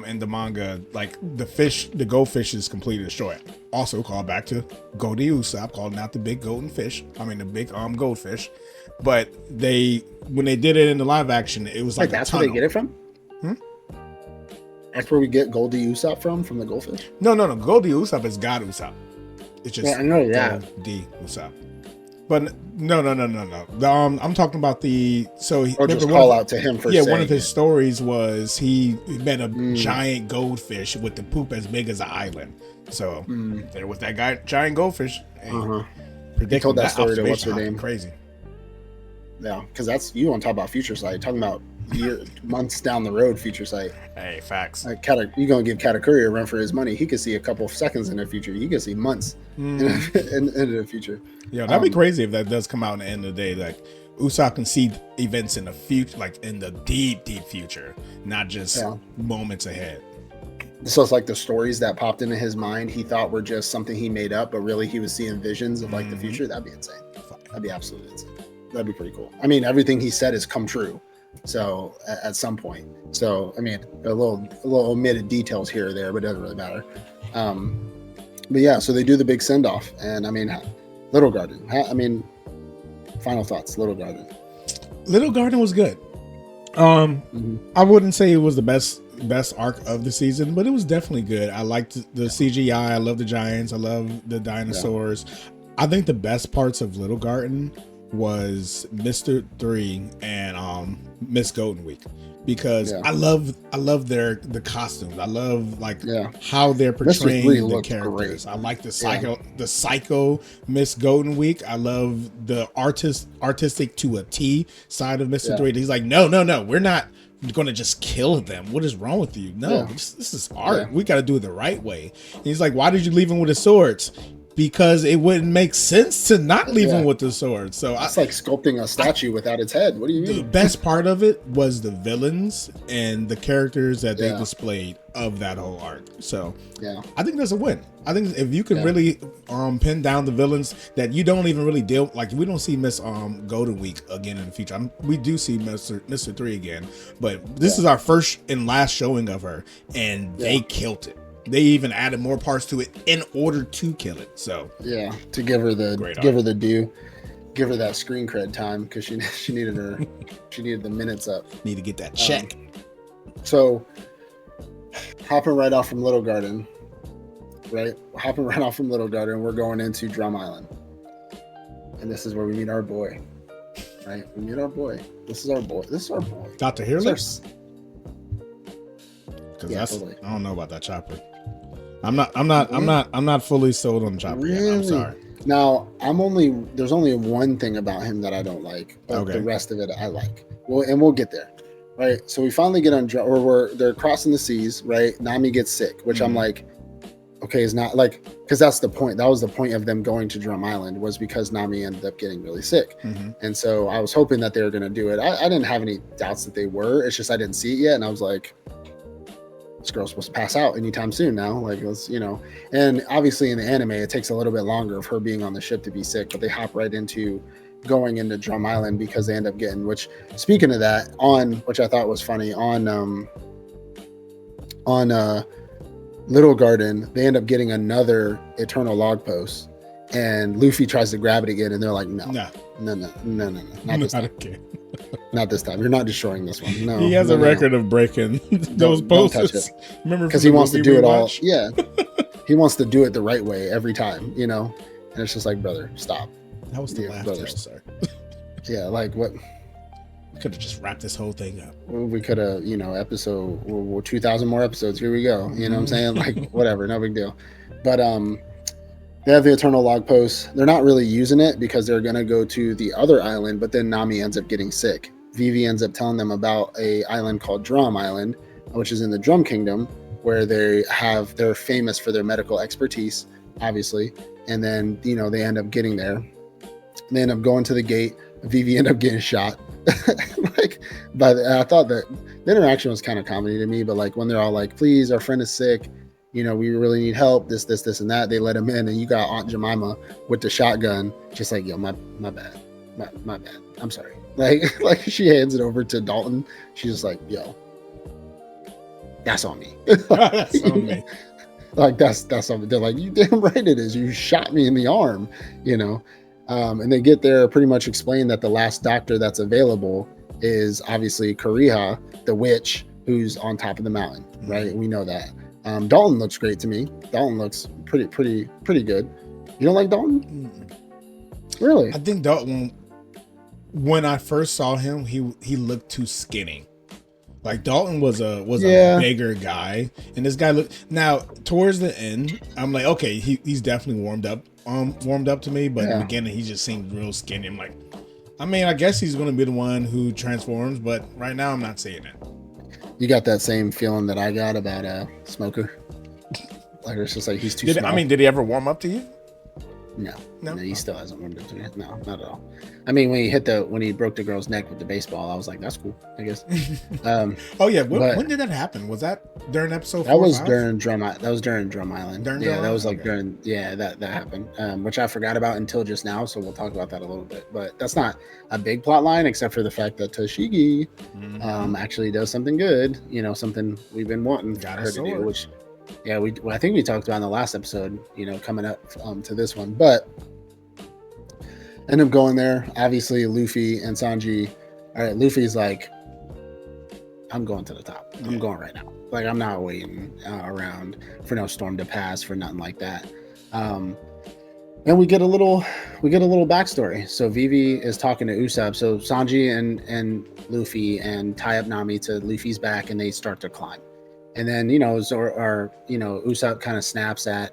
in the manga, like the goldfish is completely destroyed. Also called back to Goldie Usopp, calling out the big golden fish. I mean the big goldfish. But when they did it in the live action, it was like that's where they get it from? That's where we get Goldie Usopp from the goldfish? No. Goldie Usopp is God Usopp. It's just I know that. Goldie Usopp. But no. I'm talking about just call out to him for saying one of his stories was he met a giant goldfish with the poop as big as an island. So there was that giant goldfish. He told that story to what's her name? Crazy. Yeah, because that's you want to talk about future sight. Talking about months down the road, future sight. Hey, facts. Like you're gonna give Katakuri a run for his money. He could see a couple of seconds in the future. He could see months into the future. Yeah, that'd be crazy if that does come out in the end of the day. Like Usopp can see events in the future, like in the deep future, not just moments ahead. So it's like the stories that popped into his mind he thought were just something he made up, but really he was seeing visions of like the future. That'd be insane. That'd be absolutely insane. That'd be pretty cool. I mean, everything he said has come true. So at some point. So I mean, a little omitted details here or there, but it doesn't really matter. But yeah, so they do the big send off, and I mean, Little Garden. I mean, final thoughts. Little Garden. Little Garden was good. I wouldn't say it was the best arc of the season, but it was definitely good. I liked the CGI. I love the giants. I love the dinosaurs. Yeah. I think the best parts of Little Garden was Mr. 3 and Miss Golden Week, because I love the costumes. I love how they're portraying the characters. Great. I like the psycho Miss Golden Week. I love the artistic to a T side of Mr. 3. He's like, no, we're not going to just kill them. What is wrong with you? No, this is art. We got to do it the right way. And he's like, why did you leave him with his swords? Because it wouldn't make sense to not leave him with the sword. So it's like sculpting a statue without its head. What do you mean? The best part of it was the villains and the characters that they displayed of that whole arc. So I think that's a win. I think if you can really pin down the villains that you don't even really deal, like we don't see Miss Golden Week again in the future. We do see Mr. 3 again, but this is our first and last showing of her, and they killed it. They even added more parts to it in order to kill it. So to give her the due, give her that screen cred time, because she needed the minutes up. Need to get that check. So hopping right off from Little Garden, we're going into Drum Island, and this is where we meet our boy. Right, we meet our boy. This is our boy. Dr. Heerlis. Totally. I don't know about that chopper. I'm not fully sold on the chopper yet. I'm sorry. Now there's only one thing about him that I don't like, but the rest of it I like. We'll get there. Right. So we finally get on they're crossing the seas, right? Nami gets sick, which I'm like, okay, is not like, because that's the point. That was the point of them going to Drum Island, was because Nami ended up getting really sick. And so I was hoping that they were going to do it. I didn't have any doubts that they were. It's just I didn't see it yet, and I was like, this girl's supposed to pass out anytime soon now. Like, let's, and obviously in the anime, it takes a little bit longer of her being on the ship to be sick, but they hop right into going into Drum Island because they end up getting, which, speaking of that, which I thought was funny, on Little Garden, they end up getting another Eternal Log Post, and Luffy tries to grab it again, and they're like, no, not this time. Not this time. You're not destroying this one. No, he has a record of breaking those posts. Remember, because he wants to do it all. Yeah, he wants to do it the right way every time. And it's just like, brother, stop. That was the last episode. Yeah, like what? Could have just wrapped this whole thing up. We could have, episode 2,000 more episodes. Here we go. You know what I'm saying? Like, whatever, no big deal. But they have the Eternal Log Post. They're not really using it because they're going to go to the other island, but then Nami ends up getting sick. Vivi ends up telling them about a island called Drum Island, which is in the Drum Kingdom, where they're famous for their medical expertise, obviously. And then, they end up getting there. They end up going to the gate. Vivi ended up getting shot. I thought that the interaction was kind of comedy to me, but like when they're all like, please, our friend is sick. We really need help, this, and that. They let him in, and you got Aunt Jemima with the shotgun, just like, yo, my bad. My bad. I'm sorry. Like she hands it over to Dalton. She's just like, yo, that's on me. That's on me. Like that's something. They're like, you damn right it is. You shot me in the arm, and they get there, pretty much explain that the last doctor that's available is obviously Kariha, the witch, who's on top of the mountain, right? We know that. Dalton looks great to me. Dalton looks pretty good. You don't like Dalton? Really? I think Dalton, when I first saw him, he looked too skinny. Like Dalton was a bigger guy, and this guy looked. Now towards the end, I'm like, okay, he's definitely warmed up to me, but in the beginning he just seemed real skinny. I'm like, I guess he's going to be the one who transforms, but right now I'm not seeing it. You got that same feeling that I got about Smoker. Like it's just like he's too small. Did he ever warm up to you? No, he still hasn't warmed up to it. No, not at all. I mean, when he broke the girl's neck with the baseball, I was like, that's cool, I guess. Oh yeah, when did that happen? Was that during episode 4 that was 5? during Drum Island. That was like during that happened, which I forgot about until just now. So we'll talk about that a little bit. But that's not a big plot line, except for the fact that Toshigi actually does something good. Something we've been wanting her to do, which. Yeah, I think we talked about in the last episode, coming up to this one, but end up going there. Obviously, Luffy and Sanji. All right, Luffy's like, I'm going to the top. I'm going right now. Like, I'm not waiting around for no storm to pass, for nothing like that. And we get a little backstory. So Vivi is talking to Usopp. So Sanji and Luffy and tie up Nami to Luffy's back, and they start to climb. And then, Usopp kind of snaps at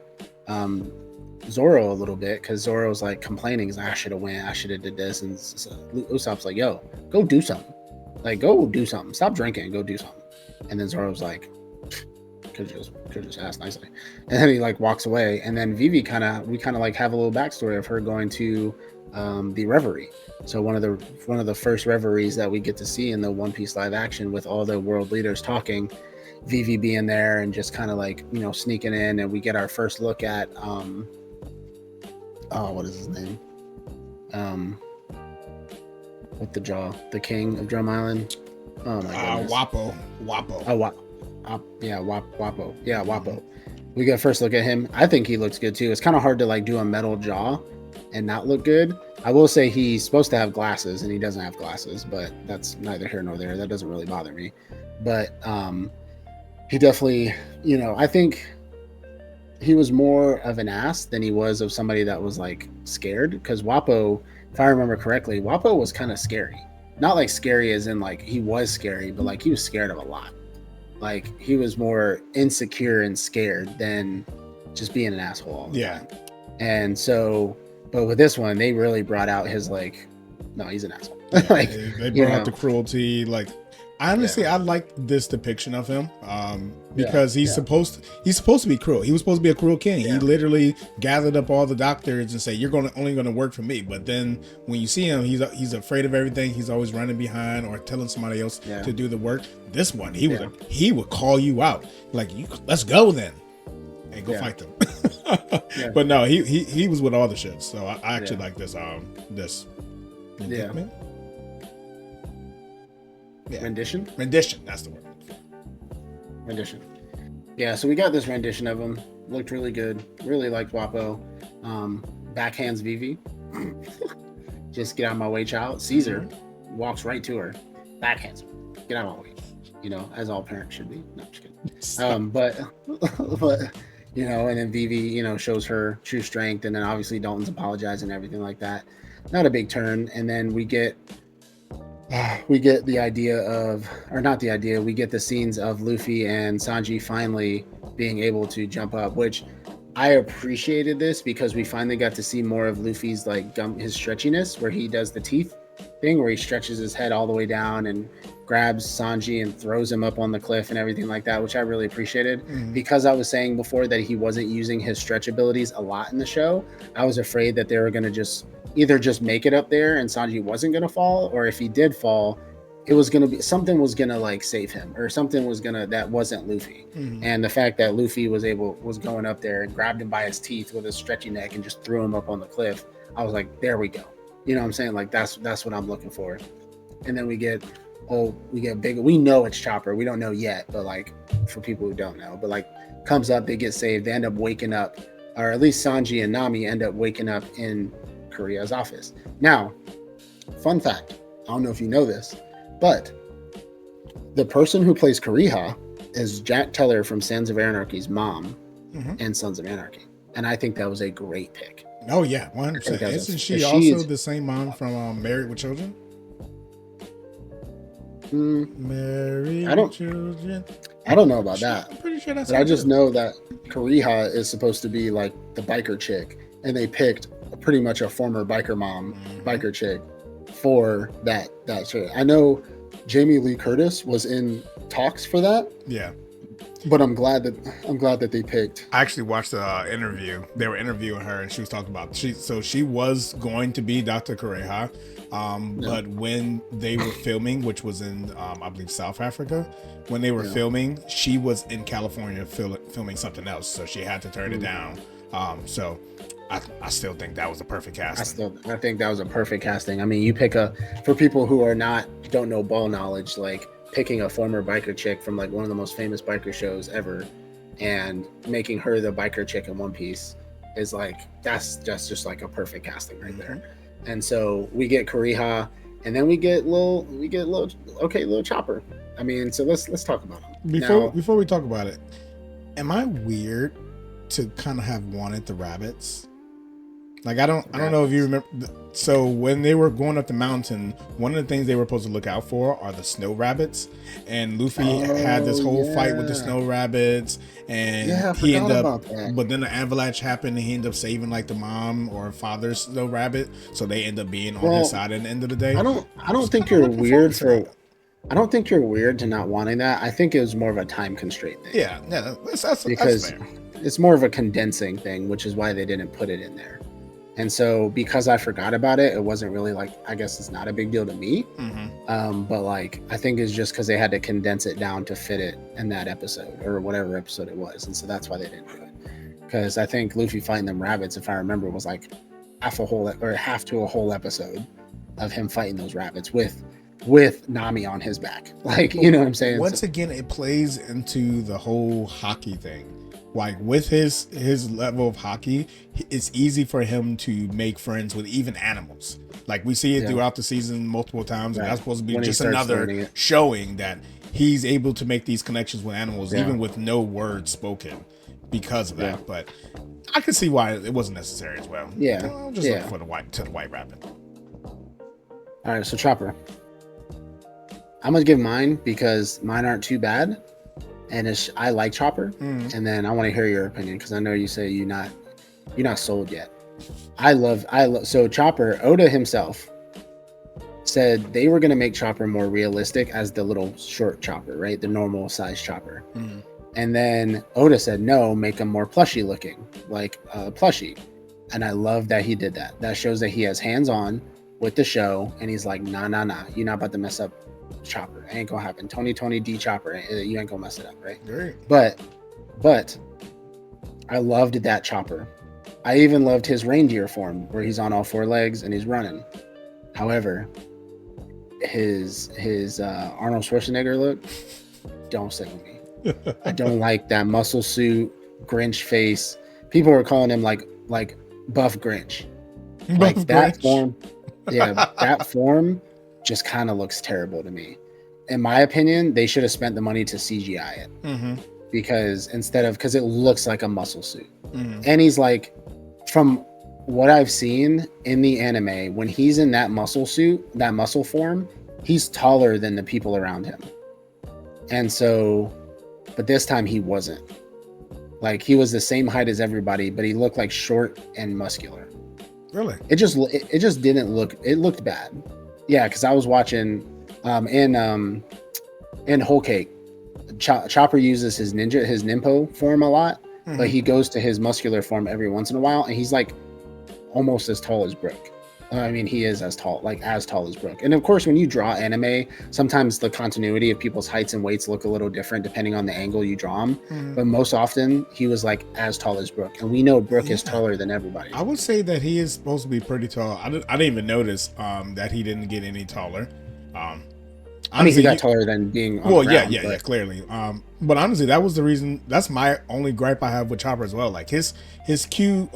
Zoro a little bit, because Zoro's like complaining. He's like, I should have went. I should have did this. And so Usopp's like, yo, go do something. Like, go do something. Stop drinking and go do something. And then Zoro's like, could just ask nicely. And then he like walks away. And then Vivi we kind of like have a little backstory of her going to the Reverie. So one of the first reveries that we get to see in the One Piece live action, with all the world leaders talking. Vivi being there and just kind of like, sneaking in, and we get our first look at what is his name? With the jaw, the king of Drum Island. Oh my goodness. Wappo. Wappo. Yeah, Wappo. We get a first look at him. I think he looks good too. It's kind of hard to like do a metal jaw and not look good. I will say he's supposed to have glasses, and he doesn't have glasses, but that's neither here nor there. That doesn't really bother me. But he definitely, I think he was more of an ass than he was of somebody that was like scared, because Wappo, if I remember correctly, Wappo was kind of scary. Not like scary as in like he was scary, but like he was scared of a lot. Like he was more insecure and scared than just being an asshole all the time. And so, but with this one, they really brought out his like, no, he's an asshole. Like, they brought out the cruelty. Like, honestly, I like this depiction of him because he's supposed to be cruel. He was supposed to be a cruel king. He literally gathered up all the doctors and said, "You're only going to work for me." But then when you see him, he's afraid of everything. He's always running behind or telling somebody else to do the work. This one, he would call you out, like, let's go then, and go fight them. But no, he was with all the shit. So I actually like this. Rendition, that's the word. Rendition. Yeah, so we got this rendition of him. Looked really good. Really liked Wappo. Backhands Vivi. Just get out of my way, child. Caesar walks right to her. Backhands her. Get out of my way. As all parents should be. No, I'm just kidding. But and then Vivi, shows her true strength, and then obviously Dalton's apologizing and everything like that. Not a big turn, and then we get the idea of, or not the idea, we get the scenes of Luffy and Sanji finally being able to jump up, which I appreciated this because we finally got to see more of Luffy's like his stretchiness, where he does the teeth thing where he stretches his head all the way down and grabs Sanji and throws him up on the cliff and everything like that, which I really appreciated. Because I was saying before that he wasn't using his stretch abilities a lot in the show, I was afraid that they were going to either just make it up there and Sanji wasn't going to fall, or if he did fall, it was going to be something was going to like save him, or something was going to, that wasn't Luffy. And the fact that Luffy was going up there and grabbed him by his teeth with his stretchy neck and just threw him up on the cliff, I was like, there we go. You know what I'm saying? Like that's what I'm looking for. And then we get big. We know it's Chopper. We don't know yet, but like for people who don't know, but like comes up, they get saved. They end up waking up, or at least Sanji and Nami end up waking up in Korea's office. Now, fun fact, I don't know if you know this, but the person who plays Korea is Jack Teller from Sons of Anarchy's mom and Sons of Anarchy. And I think that was a great pick. Oh yeah, 100%. Isn't she also the same mom from Married with Children? Married with Children. I don't know about that. I'm pretty sure that's. But I just know that Korea is supposed to be like the biker chick, and they picked pretty much a former biker mom, biker chick, for that chick. I know Jamie Lee Curtis was in talks for that. Yeah. But I'm glad that they picked. I actually watched the interview. They were interviewing her, and she was talking about she was going to be Dr. Kureha, but when they were filming, which was in I believe South Africa, when they were filming, she was in California filming something else, so she had to turn it down. So I still think that was a perfect casting. I think that was a perfect casting. I mean, you pick for people who don't know ball knowledge, like picking a former biker chick from like one of the most famous biker shows ever and making her the biker chick in One Piece is like, that's just like a perfect casting right there. And so we get Kuriha, and then we get little Chopper. I mean, so let's talk about him. Before we talk about it, am I weird to kind of have wanted the rabbits? Like I don't know if you remember. So when they were going up the mountain, one of the things they were supposed to look out for are the snow rabbits, and Luffy had this whole fight with the snow rabbits, and he ended up. But then the avalanche happened, and he ended up saving like the mom or father's snow rabbit, so they end up being on his side at the end of the day. I don't think you're weird I don't think you're weird to not wanting that. I think it was more of a time constraint thing. Yeah, that's fair. It's more of a condensing thing, which is why they didn't put it in there. And so because I forgot about it, it wasn't really like, I guess it's not a big deal to me. But like, I think it's just because they had to condense it down to fit it in that episode or whatever episode it was. And so that's why they didn't do it. Because I think Luffy fighting them rabbits, if I remember, was like half to a whole episode of him fighting those rabbits with Nami on his back. Like, you know what I'm saying? Once again, it plays into the whole hockey thing. Like with his level of hockey, it's easy for him to make friends with even animals. Like we see it throughout the season multiple times, and that's supposed to be just another showing that he's able to make these connections with animals, even with no words spoken, because of that. But I can see why it wasn't necessary as well. I'll just look for the white rabbit. All right, so Chopper. I'm gonna give mine because mine aren't too bad. And I like Chopper, and then I want to hear your opinion because I know you say you're not sold yet. I love so Chopper. Oda himself said they were going to make Chopper more realistic as the little short Chopper, right? The normal size Chopper. And then Oda said no, make him more plushy looking, like plushie. And I love that he did that. That shows that he has hands on with the show, and he's like, nah, you're not about to mess up Chopper. It ain't gonna happen. Tony D Chopper, you ain't gonna mess it up, right? Great. But I loved that Chopper. I even loved his reindeer form where he's on all four legs and he's running. However, his Arnold Schwarzenegger look don't sit with me. I don't like that muscle suit, Grinch face. People are calling him like buff Grinch. Like that form. Yeah, that form just kind of looks terrible to me. In my opinion, they should have spent the money to CGI it because it looks like a muscle suit. And he's like, from what I've seen in the anime, when he's in that muscle suit, that muscle form, he's taller than the people around him. And so, but this time he wasn't. Like he was the same height as everybody, but he looked like short and muscular. Really? It just didn't look. It looked bad. Yeah, because I was watching in Whole Cake, Chopper uses his ninpo form a lot, but he goes to his muscular form every once in a while, and he's like almost as tall as Brook. I mean, he is as tall as Brook. And of course, when you draw anime, sometimes the continuity of people's heights and weights look a little different depending on the angle you draw him. But most often, he was like as tall as Brook, and we know Brook is taller than everybody. I would say that he is supposed to be pretty tall. I didn't even notice that he didn't get any taller. I mean, he got taller than being on the ground, yeah, clearly. But honestly, that was the reason. That's my only gripe I have with Chopper as well. Like his Q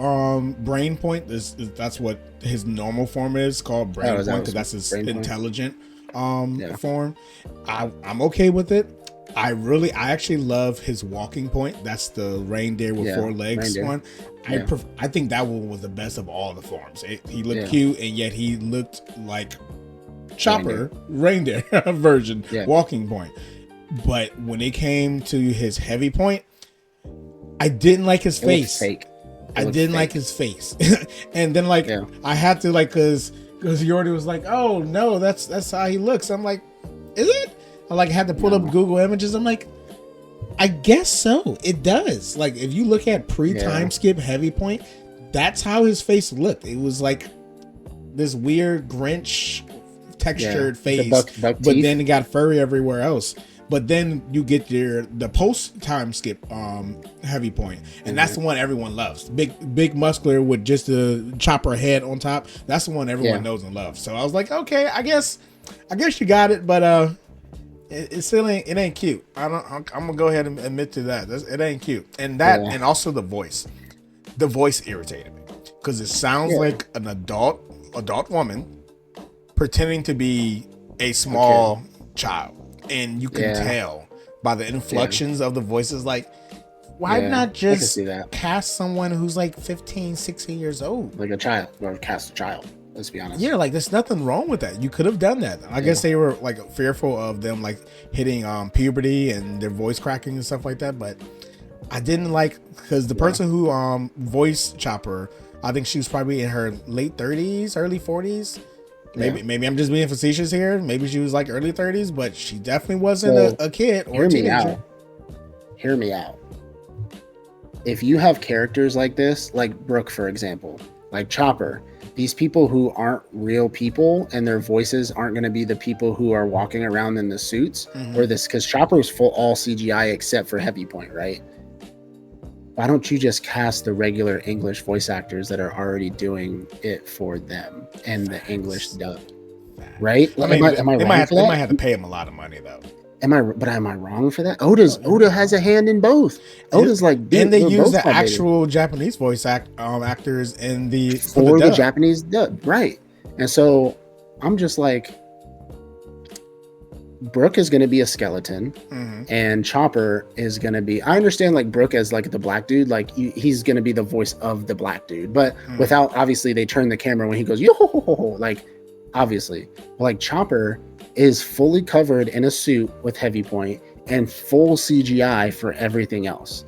brain point that's what his normal form is called, brain point, because that's his intelligent form. I'm okay with it. I actually love his walking point. That's the reindeer with four legs one. I think that one was the best of all the forms. He looked cute, and yet he looked like Chopper reindeer version walking point. But when it came to his heavy point, I didn't like his face. I didn't like his face. And then I had to because Yordi was like, oh no, that's how he looks. I'm like, is it? I had to pull up Google Images. I'm like, I guess so. It does. Like if you look at pre-time skip Heavy Point, that's how his face looked. It was like this weird Grinch textured face, buck but teeth. then it got furry everywhere else. But then you get the post time skip Heavy Point, and that's the one everyone loves. Big muscular with just a chopper head on top. That's the one everyone knows and loves. So I was like, okay, I guess you got it, but it still ain't cute. I'm gonna go ahead and admit to that. It ain't cute, and and also the voice irritated me because it sounds like an adult woman pretending to be a small child. And you can tell by the inflections of the voices, like, why not just cast someone who's like 15, 16 years old? Like a child, or cast a child, let's be honest. Yeah, like there's nothing wrong with that. You could have done that. I guess they were like fearful of them like hitting puberty and their voice cracking and stuff like that. But I didn't like, because the person who voiced Chopper, I think she was probably in her late 30s, early 40s. Maybe I'm just being facetious here. Maybe she was like early 30s, but she definitely wasn't a kid or a teenager. Hear me out. If you have characters like this, like Brooke, for example, like Chopper, these people who aren't real people and their voices aren't going to be the people who are walking around in the suits or this, because Chopper is full all CGI except for Heavy Point, right? Why don't you just cast the regular English voice actors that are already doing it for them and the English dub, right? I mean, am I wrong for that? They might have to pay him a lot of money though. Am I wrong for that? Oda has a hand in both. Oda's like, and they use the actual Japanese voice actors in for the Japanese dub, right? And so I'm just like, Brooke is going to be a skeleton, and Chopper is going to be, I understand like Brooke as like the black dude, like he's going to be the voice of the black dude, but without, obviously they turn the camera when he goes, yo ho ho ho, like obviously, like Chopper is fully covered in a suit with Heavy Point and full CGI for everything else.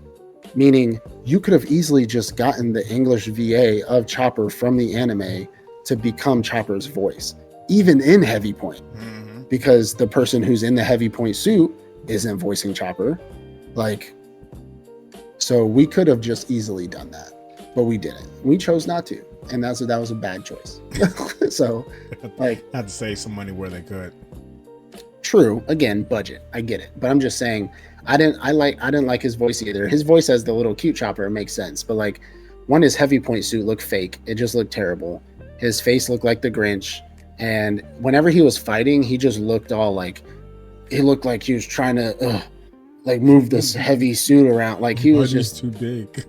Meaning you could have easily just gotten the English VA of Chopper from the anime to become Chopper's voice, even in Heavy Point. Because the person who's in the Heavy Point suit isn't voicing Chopper. Like, so we could have just easily done that, but we didn't. We chose not to. And that was a bad choice. So like, had to save some money where they could. True. Again, budget. I get it. But I'm just saying, I didn't like his voice either. His voice as the little cute Chopper makes sense. But like, his Heavy Point suit looked fake. It just looked terrible. His face looked like the Grinch. And whenever he was fighting, he just looked all like, he looked like he was trying to like move this heavy suit around. Like he was just too big.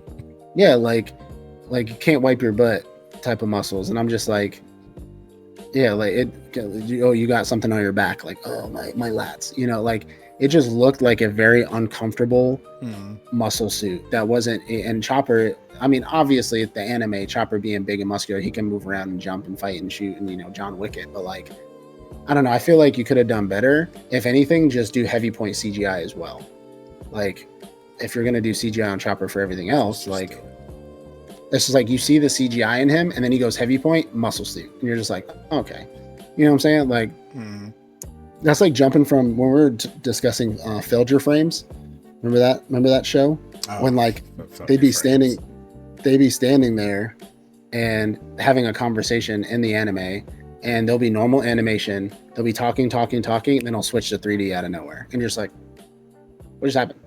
Yeah, like you can't wipe your butt type of muscles. And I'm just like, yeah, like you got something on your back. Like, oh, my lats, like it just looked like a very uncomfortable muscle suit that wasn't. And Chopper, I mean, obviously the anime, Chopper being big and muscular, he can move around and jump and fight and shoot and John Wick it. But like, I don't know, I feel like you could have done better. If anything, just do Heavy Point CGI as well. Like, if you're gonna do CGI on Chopper for everything else, like, it's just like you see the CGI in him and then he goes Heavy Point muscle suit and you're just like, okay, you know what I'm saying? Like, that's like jumping from when we were discussing Felger frames. Remember that show? When like they'd be standing there and having a conversation in the anime, and there'll be normal animation, they'll be talking, and then I'll switch to 3D out of nowhere. And you're just like, what just happened?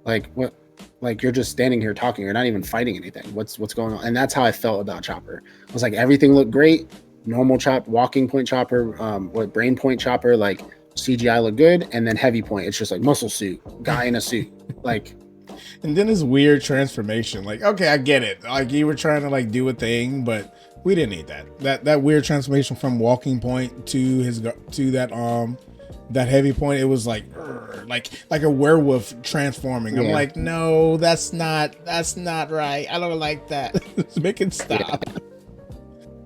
Like, what? Like, you're just standing here talking, you're not even fighting anything. What's going on? And that's how I felt about Chopper. It was like everything looked great. Normal walking point Chopper, brain point Chopper, like CGI looked good, and then Heavy Point, it's just like muscle suit, guy in a suit. Like, and then this weird transformation. Like, okay, I get it. Like, you were trying to like do a thing, but we didn't need that. That weird transformation from walking point to that Heavy Point. It was like a werewolf transforming. I'm like, no, that's not right. I don't like that. Make it stop.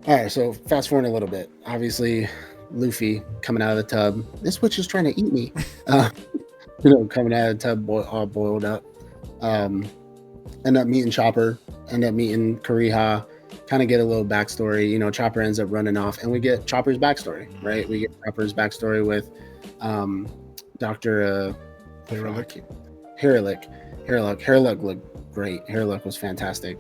All right, so fast forward a little bit. Obviously, Luffy coming out of the tub. This witch is trying to eat me. Coming out of the tub, all boiled up. End up meeting Chopper. End up meeting Kuriha. Kind of get a little backstory. Chopper ends up running off, and we get Chopper's backstory, right? We get Chopper's backstory with Dr. Hair look looked great. Hair look was fantastic.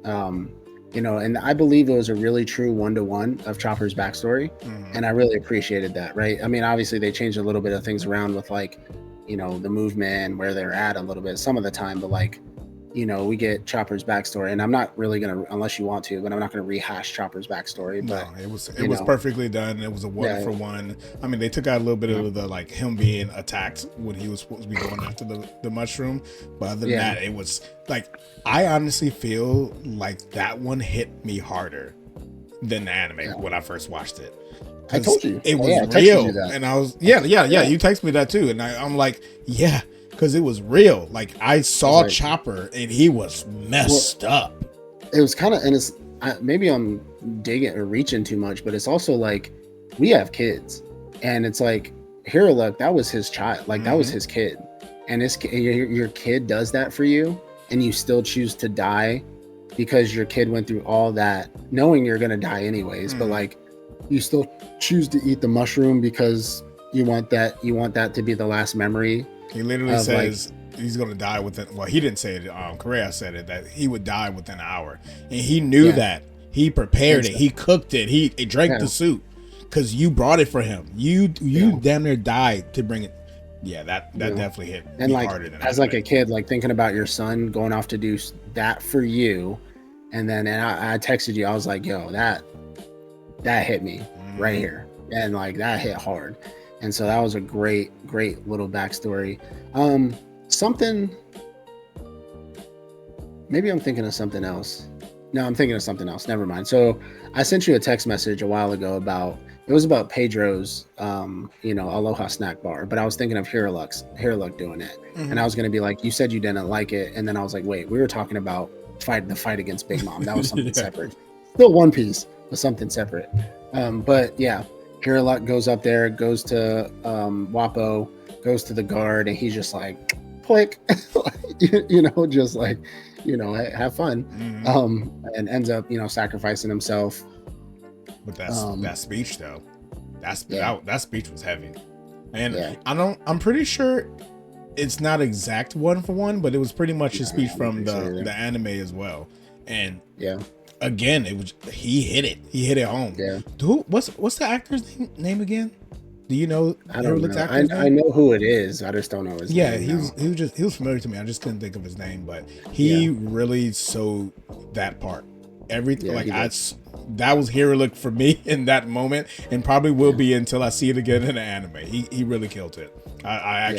And I believe it was a really true 1-to-1 of Chopper's backstory, and I really appreciated that. Right? I mean, obviously they changed a little bit of things around with like, the movement, where they're at a little bit some of the time, but like, we get Chopper's backstory, and I'm not really gonna, unless you want to, but I'm not gonna rehash Chopper's backstory. But no, it was perfectly done. It was a 1-for-1. I mean, they took out a little bit of the like him being attacked when he was supposed to be going after the mushroom, but other than that, it was like, I honestly feel like that one hit me harder than the anime when I first watched it. I told you it was real, and I was You texted me that too, and I'm like, yeah. Because it was real. Like, I saw Chopper and he was messed up. It was kind of, and it's maybe I'm digging or reaching too much, but it's also like, we have kids, and it's like, Look, that was his child. Like, that was his kid, and your kid does that for you, and you still choose to die because your kid went through all that, knowing you're gonna die anyways. But like, you still choose to eat the mushroom because you want that to be the last memory. He literally says he's going to die within. Well, he didn't say it. Correa said it, that he would die within an hour, and he knew that. He prepared it. He cooked it. He drank the soup because you brought it for him. You damn near died to bring it. Yeah, that definitely hit me like, harder than as like a kid, like thinking about your son going off to do that for you, and I texted you. I was like, yo, that hit me right here, and like that hit hard. And so that was a great little backstory. Maybe I'm thinking of something else. No, I'm thinking of something else. Never mind. So I sent you a text message a while ago about Pedro's, Aloha snack bar, but I was thinking of Hair Look doing it. And I was going to be like, you said you didn't like it. And then I was like, wait, we were talking about the fight against Big Mom. That was something separate. Still One Piece, but something separate. But yeah. Hairlock goes up there, goes to Wapo, goes to the guard, and he's just like, click, just like, have fun. And ends up, sacrificing himself. But that speech though, that speech was heavy, and I'm pretty sure it's not exact 1-for-1, but it was pretty much a speech from the anime as well, and again, he hit it home. Yeah. What's the actor's name again? Do you know? I don't know. I know who it is. I just don't know his name. Yeah, he was familiar to me. I just couldn't think of his name, but he really sold that part. Everything that was Hero Look for me in that moment, and probably will be until I see it again in the anime. He really killed it. I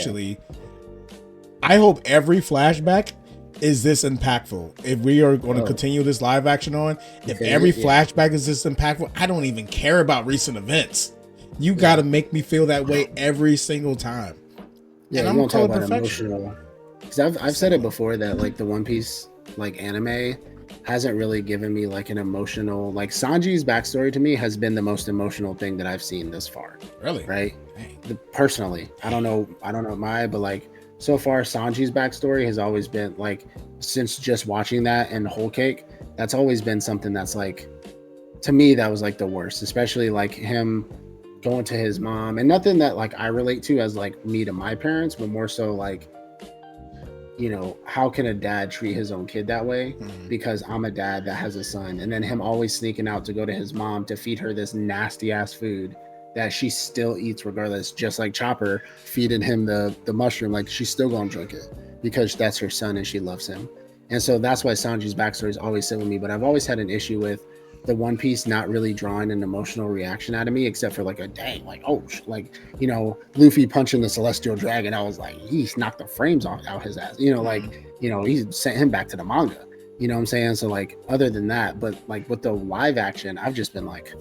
hope every flashback is this impactful. If we are going to continue this live action on, if every flashback is this impactful, I don't even care about recent events. You got to make me feel that way every single time. Yeah, and I'm going to talk about emotional. Because I've said it before that like the One Piece like anime hasn't really given me like an emotional, like Sanji's backstory to me has been the most emotional thing that I've seen this far. Really? Right? Personally, I don't know but like so far Sanji's backstory has always been like, since just watching that and Whole Cake, that's always been something that's like, to me, that was like the worst, especially like him going to his mom, and nothing that like I relate to as like me to my parents, but more so like, how can a dad treat his own kid that way? Because I'm a dad that has a son, and then him always sneaking out to go to his mom to feed her this nasty ass food that she still eats regardless, just like Chopper feeding him the mushroom, like she's still gonna drink it because that's her son and she loves him. And so that's why Sanji's backstory is always sit with me, but I've always had an issue with the One Piece not really drawing an emotional reaction out of me, except for like a dang, like, Luffy punching the celestial dragon. I was like, he's knocked the frames out his ass, he sent him back to the manga, you know what I'm saying? So like, other than that, but like with the live action, I've just been like,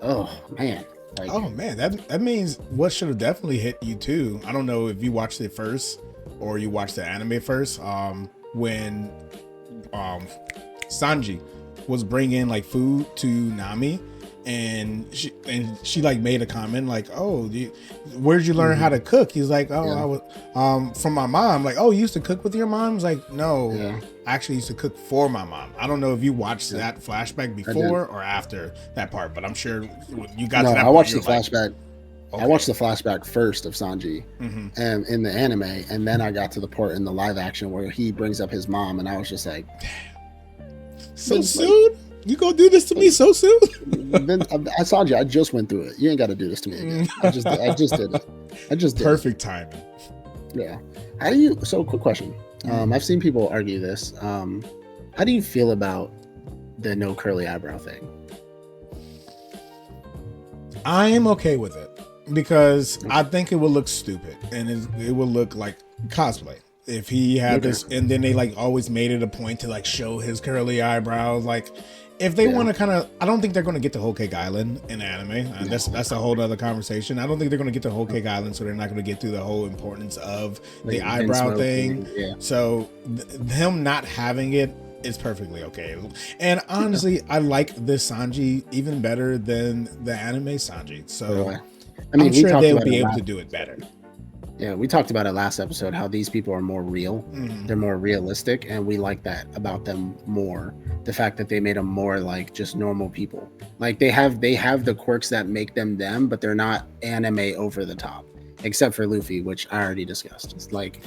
oh man. Like, oh man, that means what should have definitely hit you too. I don't know if you watched it first or you watched the anime first. When Sanji was bringing like food to Nami, and she like made a comment like, "Oh, where'd you learn how to cook?" He's like, "Oh, I was from my mom." Like, "Oh, you used to cook with your mom?" I was like, "No, I actually used to cook for my mom." I don't know if you watched that flashback before or after that part, but I'm sure you got to that. I watched the flashback. Okay. I watched the flashback first of Sanji and in the anime, and then I got to the part in the live action where he brings up his mom, and I was just like, so soon? Like, you gonna do this to me so soon? Then I saw you. I just went through it. You ain't got to do this to me again. I just did it. I just did perfect timing. Yeah. How do you? So, quick question. I've seen people argue this. How do you feel about the no curly eyebrow thing? I am okay with it because I think it would look stupid and it would look like cosplay if he had this. And then they like always made it a point to like show his curly eyebrows. Like if they want to kind of, I don't think they're going to get to Whole Cake Island in anime. That's a whole other conversation. I don't think they're going to get to Whole Cake Island, so they're not going to get through the whole importance of the eyebrow thing. Yeah. So him not having it is perfectly okay. And honestly, I like this Sanji even better than the anime Sanji. So I mean, I'm sure they'll be able to do it better. Yeah, we talked about it last episode, how these people are more real. They're more realistic, and we like that about them more. The fact that they made them more like just normal people. Like they have the quirks that make them them, but they're not anime over the top. Except for Luffy, which I already discussed. It's like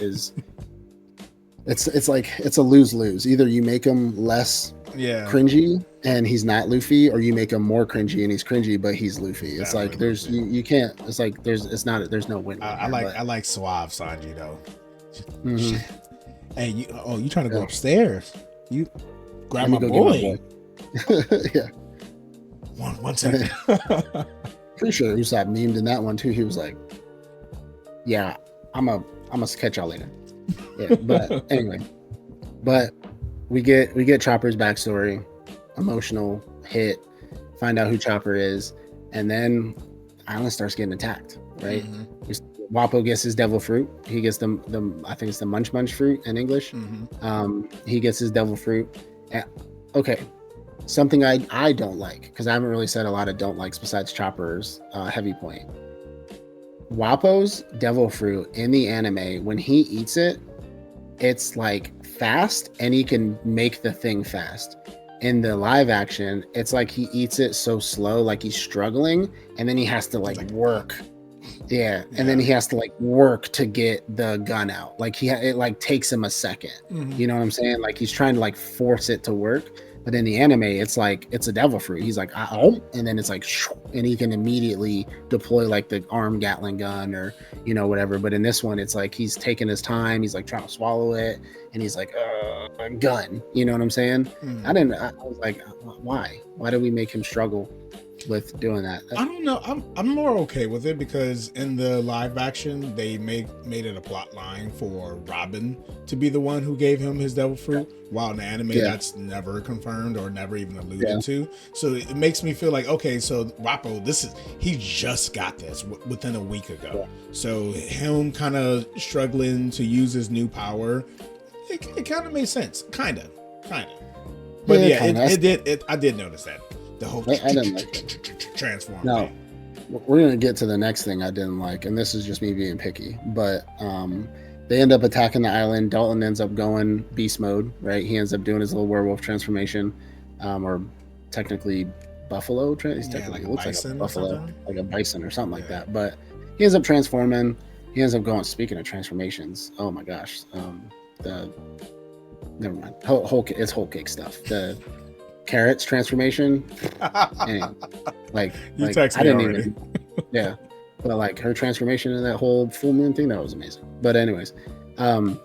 it's a lose-lose. Either you make him less cringy and he's not Luffy, or you make him more cringy and he's cringy but he's Luffy. It's like there's you can't. It's like there's no win. I like suave Sanji though. Hey, you trying to go upstairs? You grab my boy. Yeah. One second. Pretty sure Usopp memed in that one too. He was like, "Yeah, I'm gonna catch y'all later." Yeah, but anyway, we get Chopper's backstory, emotional hit, find out who Chopper is, and then Island starts getting attacked. Right, Wappo gets his devil fruit. He gets the I think it's the munch fruit in English. He gets his devil fruit. Okay, something I don't like, because I haven't really said a lot of don't likes besides Chopper's heavy point. Wappo's devil fruit in the anime, when he eats it, it's like fast and he can make the thing fast. In the live action, it's like he eats it so slow, like he's struggling, and then he has to like work. Yeah, and then he has to like work to get the gun out. Like it like takes him a second. You know what I'm saying? Like he's trying to like force it to work. But in the anime, it's like it's a devil fruit. He's like, and then it's like, and he can immediately deploy like the arm Gatling gun or whatever. But in this one, it's like he's taking his time. He's like trying to swallow it, and he's like, gun. You know what I'm saying? I was like, why? Why do we make him struggle with doing that? I don't know. I'm more okay with it because in the live action they made it a plot line for Robin to be the one who gave him his devil fruit, while in the anime that's never confirmed or never even alluded to. So it makes me feel like, okay, so Wappo, he just got this within a week ago. So him kind of struggling to use his new power, it kind of made sense, kind of. But I did notice that. The whole I didn't like it. Transform. No, we're gonna get to the next thing I didn't like, and this is just me being picky. But they end up attacking the island. Dalton ends up going beast mode. Right, he ends up doing his little werewolf transformation, or technically buffalo. He's technically looks like a buffalo, like a bison or something like that. But he ends up transforming. He ends up going. Speaking of transformations, oh my gosh, never mind. It's whole cake stuff. The Carrot's transformation, and like I didn't even but like her transformation in that whole full moon thing, that was amazing. But anyways, but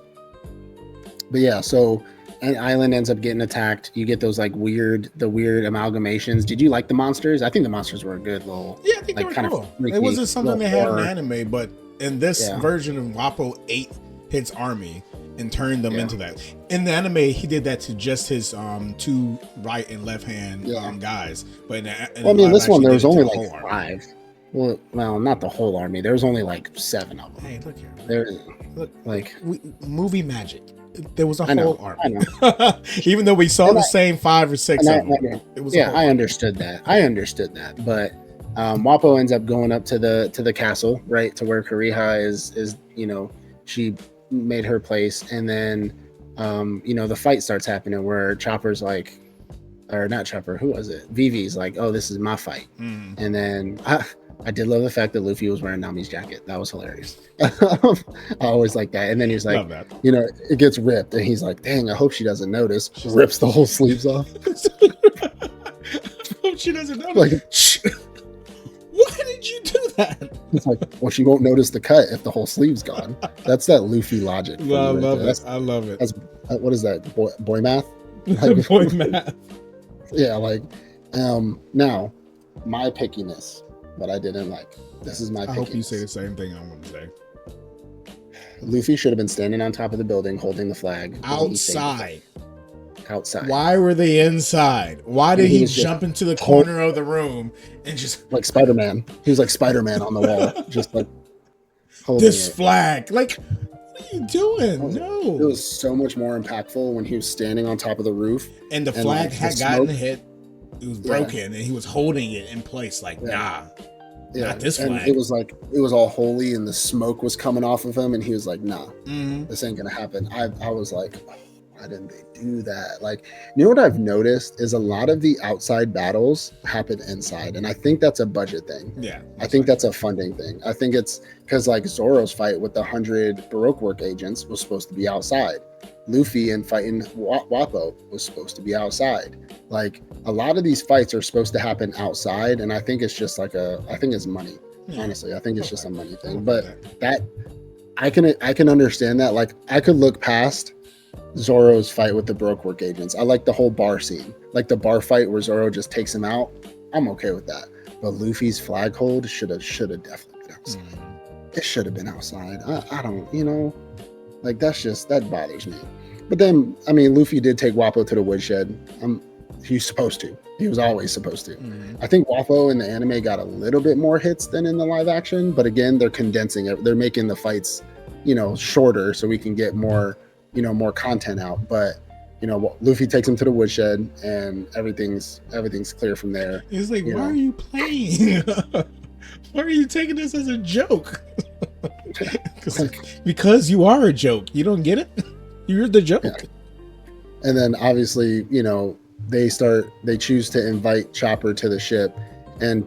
yeah, so an island ends up getting attacked. You get those like weird amalgamations. Did you like the monsters? I think the monsters were a good little, I think like, they were cool. It wasn't something they had in anime, but in this version of Wappo ate his army and turned them into that. In the anime, he did that to just his two right and left hand guys. But this one there was only like 5. Well, not the whole army. There was only like 7 of them. Hey, look here. Look, like movie magic. There was a whole army. Even though we saw the same 5 or 6 of them. It was I understood that. But Wappo ends up going up to the castle, right, to where Kuriha is she made her place, and then the fight starts happening where Chopper's like, or not Chopper, who was it? Vivi's like, oh, this is my fight. And then I did love the fact that Luffy was wearing Nami's jacket. That was hilarious. I always like that. And then he's like, it gets ripped, and he's like, "Dang, I hope she doesn't notice." Rips the whole sleeves off. I hope she doesn't notice. Like, why did you do that? It's like, well, she won't notice the cut if the whole sleeve's gone. That's that Luffy logic. I love it. I love it. That's, what is that? Boy math? Like, boy math. Yeah, like, now, my pickiness, what I didn't like. This is my pickiness. I hope you say the same thing I want to say. Luffy should have been standing on top of the building holding the flag. Outside. Why were they inside? Why did he jump into the corner of the room and just like Spider-Man? He was like Spider-Man on the wall, just like holding this flag. Like, what are you doing? No. It was so much more impactful when he was standing on top of the roof and the flag had gotten hit. It was broken, and he was holding it in place. Like, nah. Yeah. Not this flag. And it was like, it was all holy, and the smoke was coming off of him, and he was like, nah, this ain't gonna happen. I was like, oh, why didn't they do that? Like, you know what I've noticed is a lot of the outside battles happen inside, and I think that's a budget thing. Yeah. I think that's a funding thing. I think it's because like Zoro's fight with the 100 Baroque work agents was supposed to be outside. Luffy and fighting Wappo was supposed to be outside. Like, a lot of these fights are supposed to happen outside, and I think it's just like I think it's money. Honestly, I think it's just a money thing. But that I can understand that. Like, I could look past Zoro's fight with the Baroque work agents. I like the whole bar scene, like the bar fight where Zoro just takes him out. I'm okay with that. But Luffy's flag hold should have definitely been outside. It should have been outside. I don't, like, that bothers me. But then, I mean, Luffy did take Wappo to the woodshed. He's supposed to. He was always supposed to. I think Wappo in the anime got a little bit more hits than in the live action, but again, they're condensing it. They're making the fights, shorter so we can get more, more content out. But Luffy takes him to the woodshed, and everything's clear from there. He's like, why are you playing? Why are you taking this as a joke? Because you are a joke. You don't get it? You're the joke. Yeah. And then obviously, they choose to invite Chopper to the ship. And,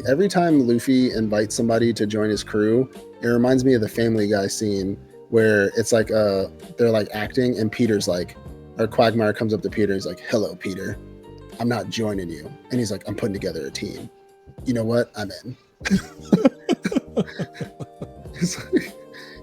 every time Luffy invites somebody to join his crew, it reminds me of the Family Guy scene where it's like, they're like acting, and Peter's like, or Quagmire comes up to Peter. He's like, "Hello, Peter. I'm not joining you." And he's like, "I'm putting together a team. You know what? I'm in."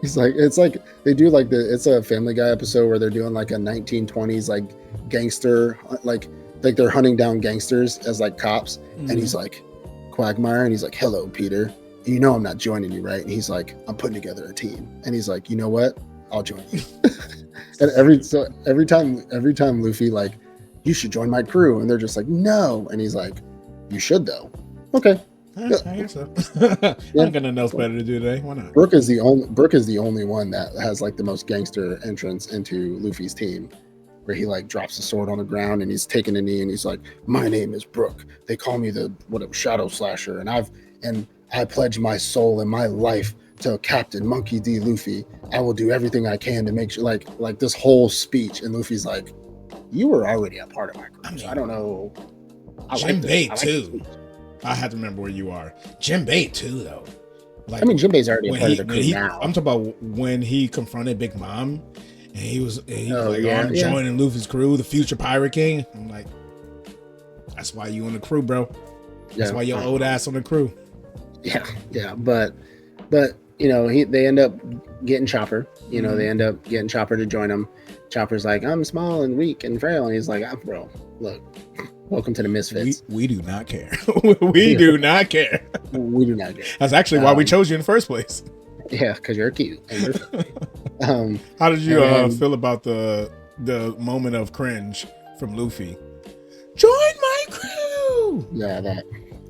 It's like they do like it's a Family Guy episode where they're doing like a 1920s like gangster, like they're hunting down gangsters as like cops. And he's like, Quagmire, and he's like, "Hello, Peter. You know I'm not joining you, right?" And he's like, "I'm putting together a team." And he's like, "You know what? I'll join you." And every time Luffy like, "You should join my crew," and they're just like, "No," and he's like, "You should though." Okay. I guess so. I'm gonna know better to do today. Why not? Brook is the only one that has like the most gangster entrance into Luffy's team, where he like drops the sword on the ground and he's taking a knee and he's like, "My name is Brook. They call me the Shadow Slasher, and I pledge my soul and my life to Captain Monkey D. Luffy. I will do everything I can to make sure." Like this whole speech, and Luffy's like, "You were already a part of my group. So I don't know." Jinbei too. I have to remember where you are. Jinbei too, though. Like, Jinbei's already a part of the crew now. I'm talking about when he confronted Big Mom, and he was like, "I'm joining Luffy's crew, the future Pirate King." I'm like, that's why you on the crew, bro. That's why your old ass on the crew. Yeah, but they end up getting Chopper. They end up getting Chopper to join them. Chopper's like, "I'm small and weak and frail," and he's like, "Bro, look. Welcome to the Misfits." We do not care. We do not care. We do not care. That's actually why we chose you in the first place. Yeah, because you're cute and you're funny. How did you feel about the moment of cringe from Luffy? Join my crew. Yeah, that.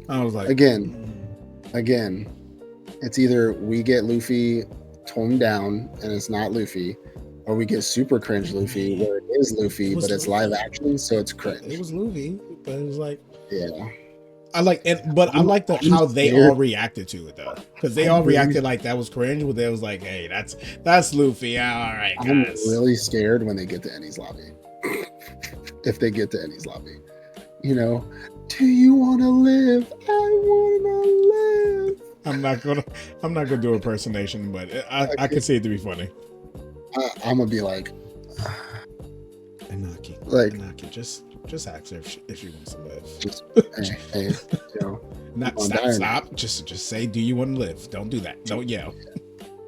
I was like, again, it's either we get Luffy toned down and it's not Luffy, or we get super cringe Luffy where it is Luffy, but it's live action, so it's cringe. It was Luffy, but it was like, yeah. I like how they all reacted to it though, because they all reacted like that was cringe, but they was like, "Hey, that's Luffy." All right, guys. I'm really scared when they get to Eni's lobby. If they get to Eni's lobby, Do you want to live? I want to live. I'm not gonna do impersonation, but I could see it to be funny. I'm gonna be like, Inaki, just ask her if she wants to live. Just, hey, you know, not stop. Just say, do you want to live? Don't do that. Don't yell.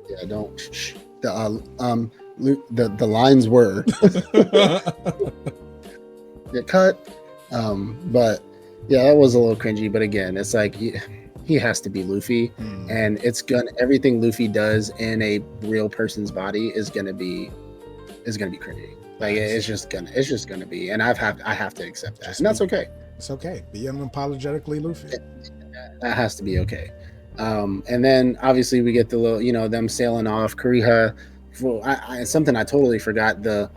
Yeah, don't. Shh. The lines were get cut. But yeah, that was a little cringy. But again, it's like he has to be Luffy, and everything Luffy does in a real person's body is gonna be cringy. Like it's just gonna be, and I have to accept that, and that's okay. It's okay. Be unapologetically Luffy. That has to be okay. And then obviously we get the little, them sailing off. Kuriha, something I totally forgot. The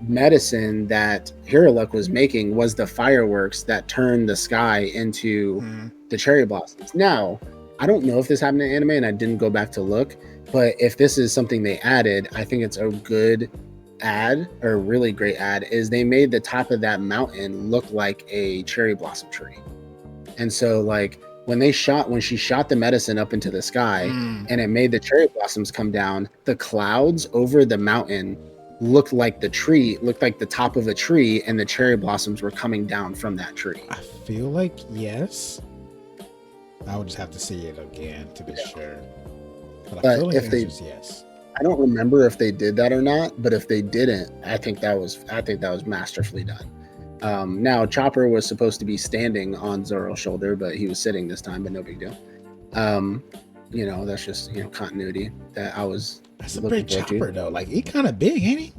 medicine that Hiruluk was making was the fireworks that turned the sky into the cherry blossoms. Now, I don't know if this happened in anime, and I didn't go back to look, but if this is something they added, I think it's a good ad, or a really great ad, is they made the top of that mountain look like a cherry blossom tree. And so like when she shot the medicine up into the sky and it made the cherry blossoms come down, the clouds over the mountain looked like the top of a tree, and the cherry blossoms were coming down from that tree. I feel like yes. I would just have to see it again to be sure. But I feel like if yes. I don't remember if they did that or not, but if they didn't, I think that was masterfully done. Now Chopper was supposed to be standing on Zoro's shoulder, but he was sitting this time, but no big deal. That's just continuity that I was. That's a big Chopper though. Like he kind of big, ain't he?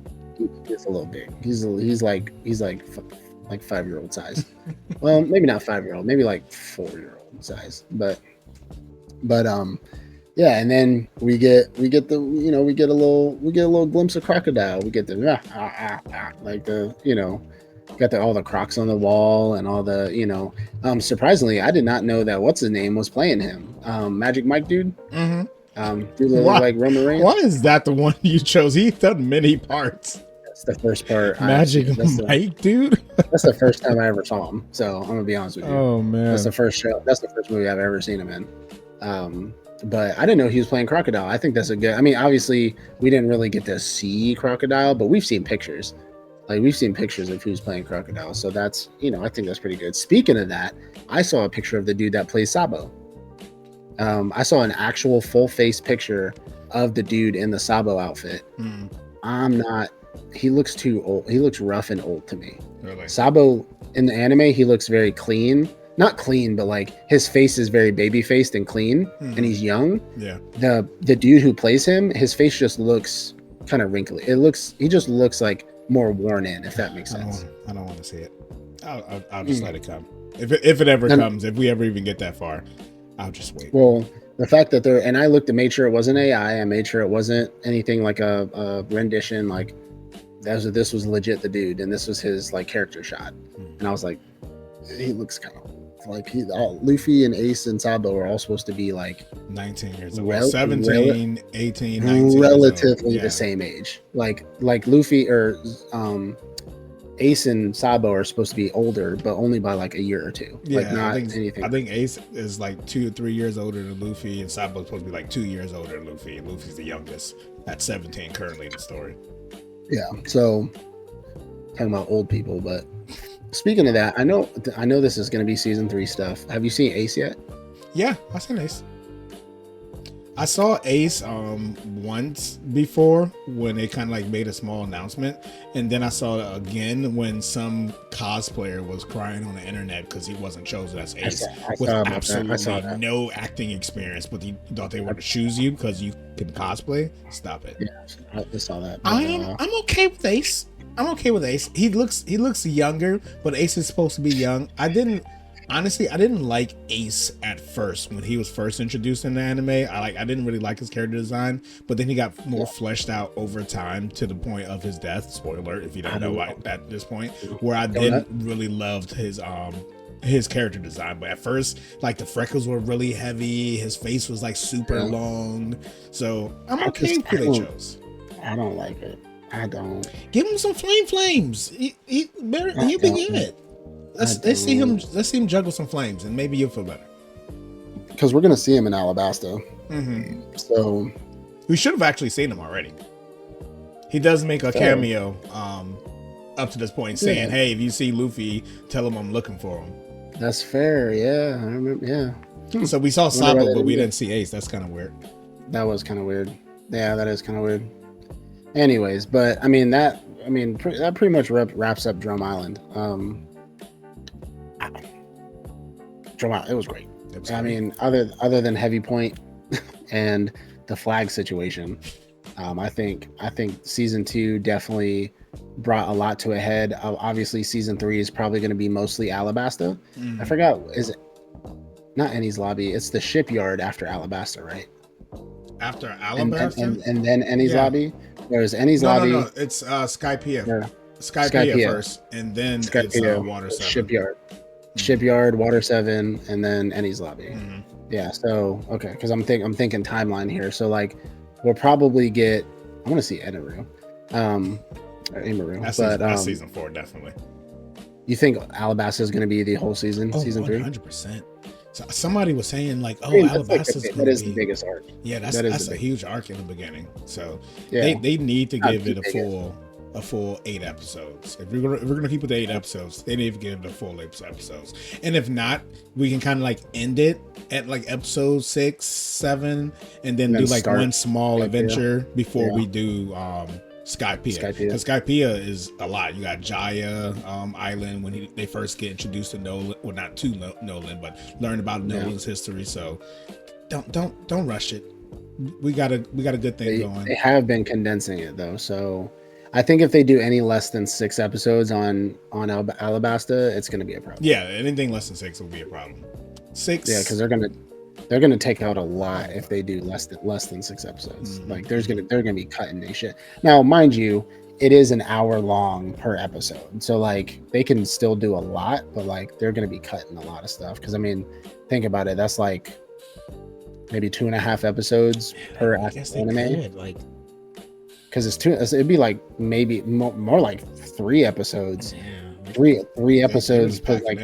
He's a little big. He's like 5-year-old size. Well, maybe not 5-year-old, maybe like 4-year-old size. But yeah, and then we get a little glimpse of Crocodile. We get the got all the Crocs on the wall and all the surprisingly, I did not know that what's his name was playing him. Magic Mike dude. Like Roman Reigns. Why is that the one you chose? He's done many parts. That's the first part. Magic Mike dude. That's the first time I ever saw him. So I'm gonna be honest with you. Oh man, that's the first movie I've ever seen him in. But I didn't know he was playing Crocodile. I think that's obviously we didn't really get to see Crocodile, but we've seen pictures. Like we've seen pictures of who's playing Crocodile. So that's, I think that's pretty good. Speaking of that, I saw a picture of the dude that plays Sabo. I saw an actual full face picture of the dude in the Sabo outfit. He looks too old. He looks rough and old to me. Really? Sabo in the anime, he looks very clean. Not clean, but like his face is very baby faced and clean, and he's young. Yeah. The dude who plays him, his face just looks kind of wrinkly. He just looks like more worn in, if that makes sense. I don't want to see it. I'll just let it come. If it ever comes, if we ever even get that far, I'll just wait. Well, the fact that I looked and made sure it wasn't AI. I made sure it wasn't anything like a rendition. Like this was legit the dude, and this was his like character shot. And I was like, he looks kind of like Luffy and Ace and Sabo are all supposed to be like 19 years old, 17, 18, 19 relatively the same age. Like Luffy or Ace and Sabo are supposed to be older, but only by like a year or two. Yeah, like not anything. I think Ace is like 2 or 3 years older than Luffy, and Sabo's supposed to be like 2 years older than Luffy. And Luffy's the youngest at 17 currently in the story. Yeah, so talking about old people, but speaking of that, I know this is going to be season 3 stuff. Have you seen Ace yet? Yeah, I've seen Ace. I saw Ace once before when they kind of like made a small announcement, and then I saw it again when some cosplayer was crying on the internet because he wasn't chosen as Ace with absolutely no acting experience, but he thought they were to choose you because you can cosplay. Stop it. Yeah, I saw that. I'm okay with Ace. I'm okay with Ace. He looks younger, but Ace is supposed to be young. I didn't like Ace at first when he was first introduced in the anime. I didn't really like his character design, but then he got more fleshed out over time to the point of his death. Spoiler alert if you don't know at this point, where I didn't really loved his character design. But at first, like the freckles were really heavy, his face was like super long. So I'm okay with who they chose. I don't like it. I don't. Give him some flames. He'll be good. Let's see him juggle some flames, and maybe you'll feel better. Because we're gonna see him in Alabasta. Mm-hmm. So we should have actually seen him already. He does make a cameo up to this point, saying, "Hey, if you see Luffy, tell him I'm looking for him." That's fair. Yeah, I remember. Yeah. So we saw Sabo, but we didn't see Ace. That's kind of weird. That was kind of weird. Yeah, that is kind of weird. Anyways, but that pretty much wraps up Drum Island. Drum Island, it was great. I mean, other than Heavy Point and the flag situation, I think season 2 definitely brought a lot to a head. Obviously, season 3 is probably going to be mostly Alabasta. I forgot, is it not Enies Lobby? It's the shipyard after Alabasta, right? After Alabasta, and then Enies Lobby. There's Enies Lobby. No, it's Skypiea. Skypiea first, and then Skypiea, it's Water 7. Shipyard, Water 7, and then Enies Lobby. Yeah. So okay, because I'm thinking timeline here. So like, we'll probably get. I want to see Edaru, or Imaru. That's season 4 definitely. You think Alabasta is going to be the whole season? Season 3? 100%. So somebody was saying like, Alabasta that is the biggest arc. Yeah, that's a huge arc in the beginning. So they need to give it a full 8 episodes. If we're gonna keep it to 8 episodes, they need to give it a full 8 episodes. And if not, we can kind of like end it at like episode 6, 7, and then do like one small adventure before we do Skypiea. Because Skypiea is a lot. You got Jaya Island when they first get introduced to Nolan. Well, not to Nolan, but learn about Nolan's history. So don't rush it. We got a good thing going. They have been condensing it though, so I think if they do any less than 6 episodes on Alabasta, it's going to be a problem. Yeah, anything less than 6 will be a problem. 6. Yeah, because they're gonna take out a lot if they do less than 6 episodes. Like they're gonna be cutting their shit. Now, mind you, it is an hour long per episode, so like they can still do a lot, but like they're gonna be cutting a lot of stuff. Because I mean, think about it. That's like maybe 2.5 episodes per anime. Because it'd be like maybe more like 3 episodes. Yeah. Three episodes per like.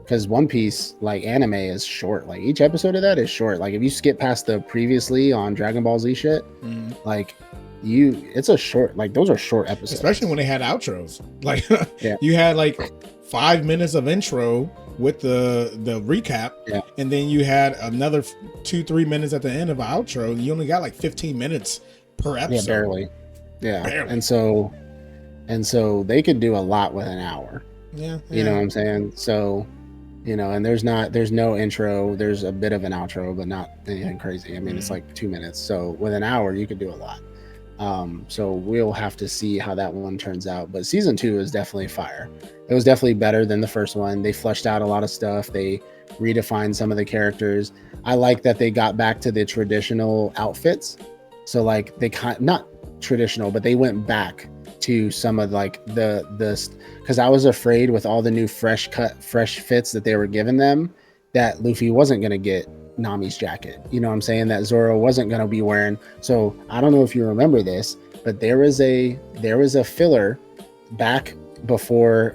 Because One Piece, like anime, is short. Like each episode of that is short. Like if you skip past the previously on Dragon Ball Z shit, like it's a short. Like those are short episodes. Especially when they had outros. Like you had like 5 minutes of intro with the recap, and then you had another 2-3 minutes at the end of an outro. And you only got like 15 minutes per episode. Yeah, barely. Yeah, barely. And so they could do a lot with an hour. Yeah. You know what I'm saying? So. And there's no intro. There's a bit of an outro, but not anything crazy. I mean, it's like 2 minutes. So with an hour, you could do a lot. So we'll have to see how that one turns out. But season 2 is definitely fire. It was definitely better than the first one. They fleshed out a lot of stuff. They redefined some of the characters. I like that they got back to the traditional outfits. So like not traditional, but they went back to some of like the because I was afraid with all the new fresh fits that they were giving them that Luffy wasn't going to get Nami's jacket. You know what I'm saying? That Zoro wasn't going to be wearing. So I don't know if you remember this, but there was a filler back before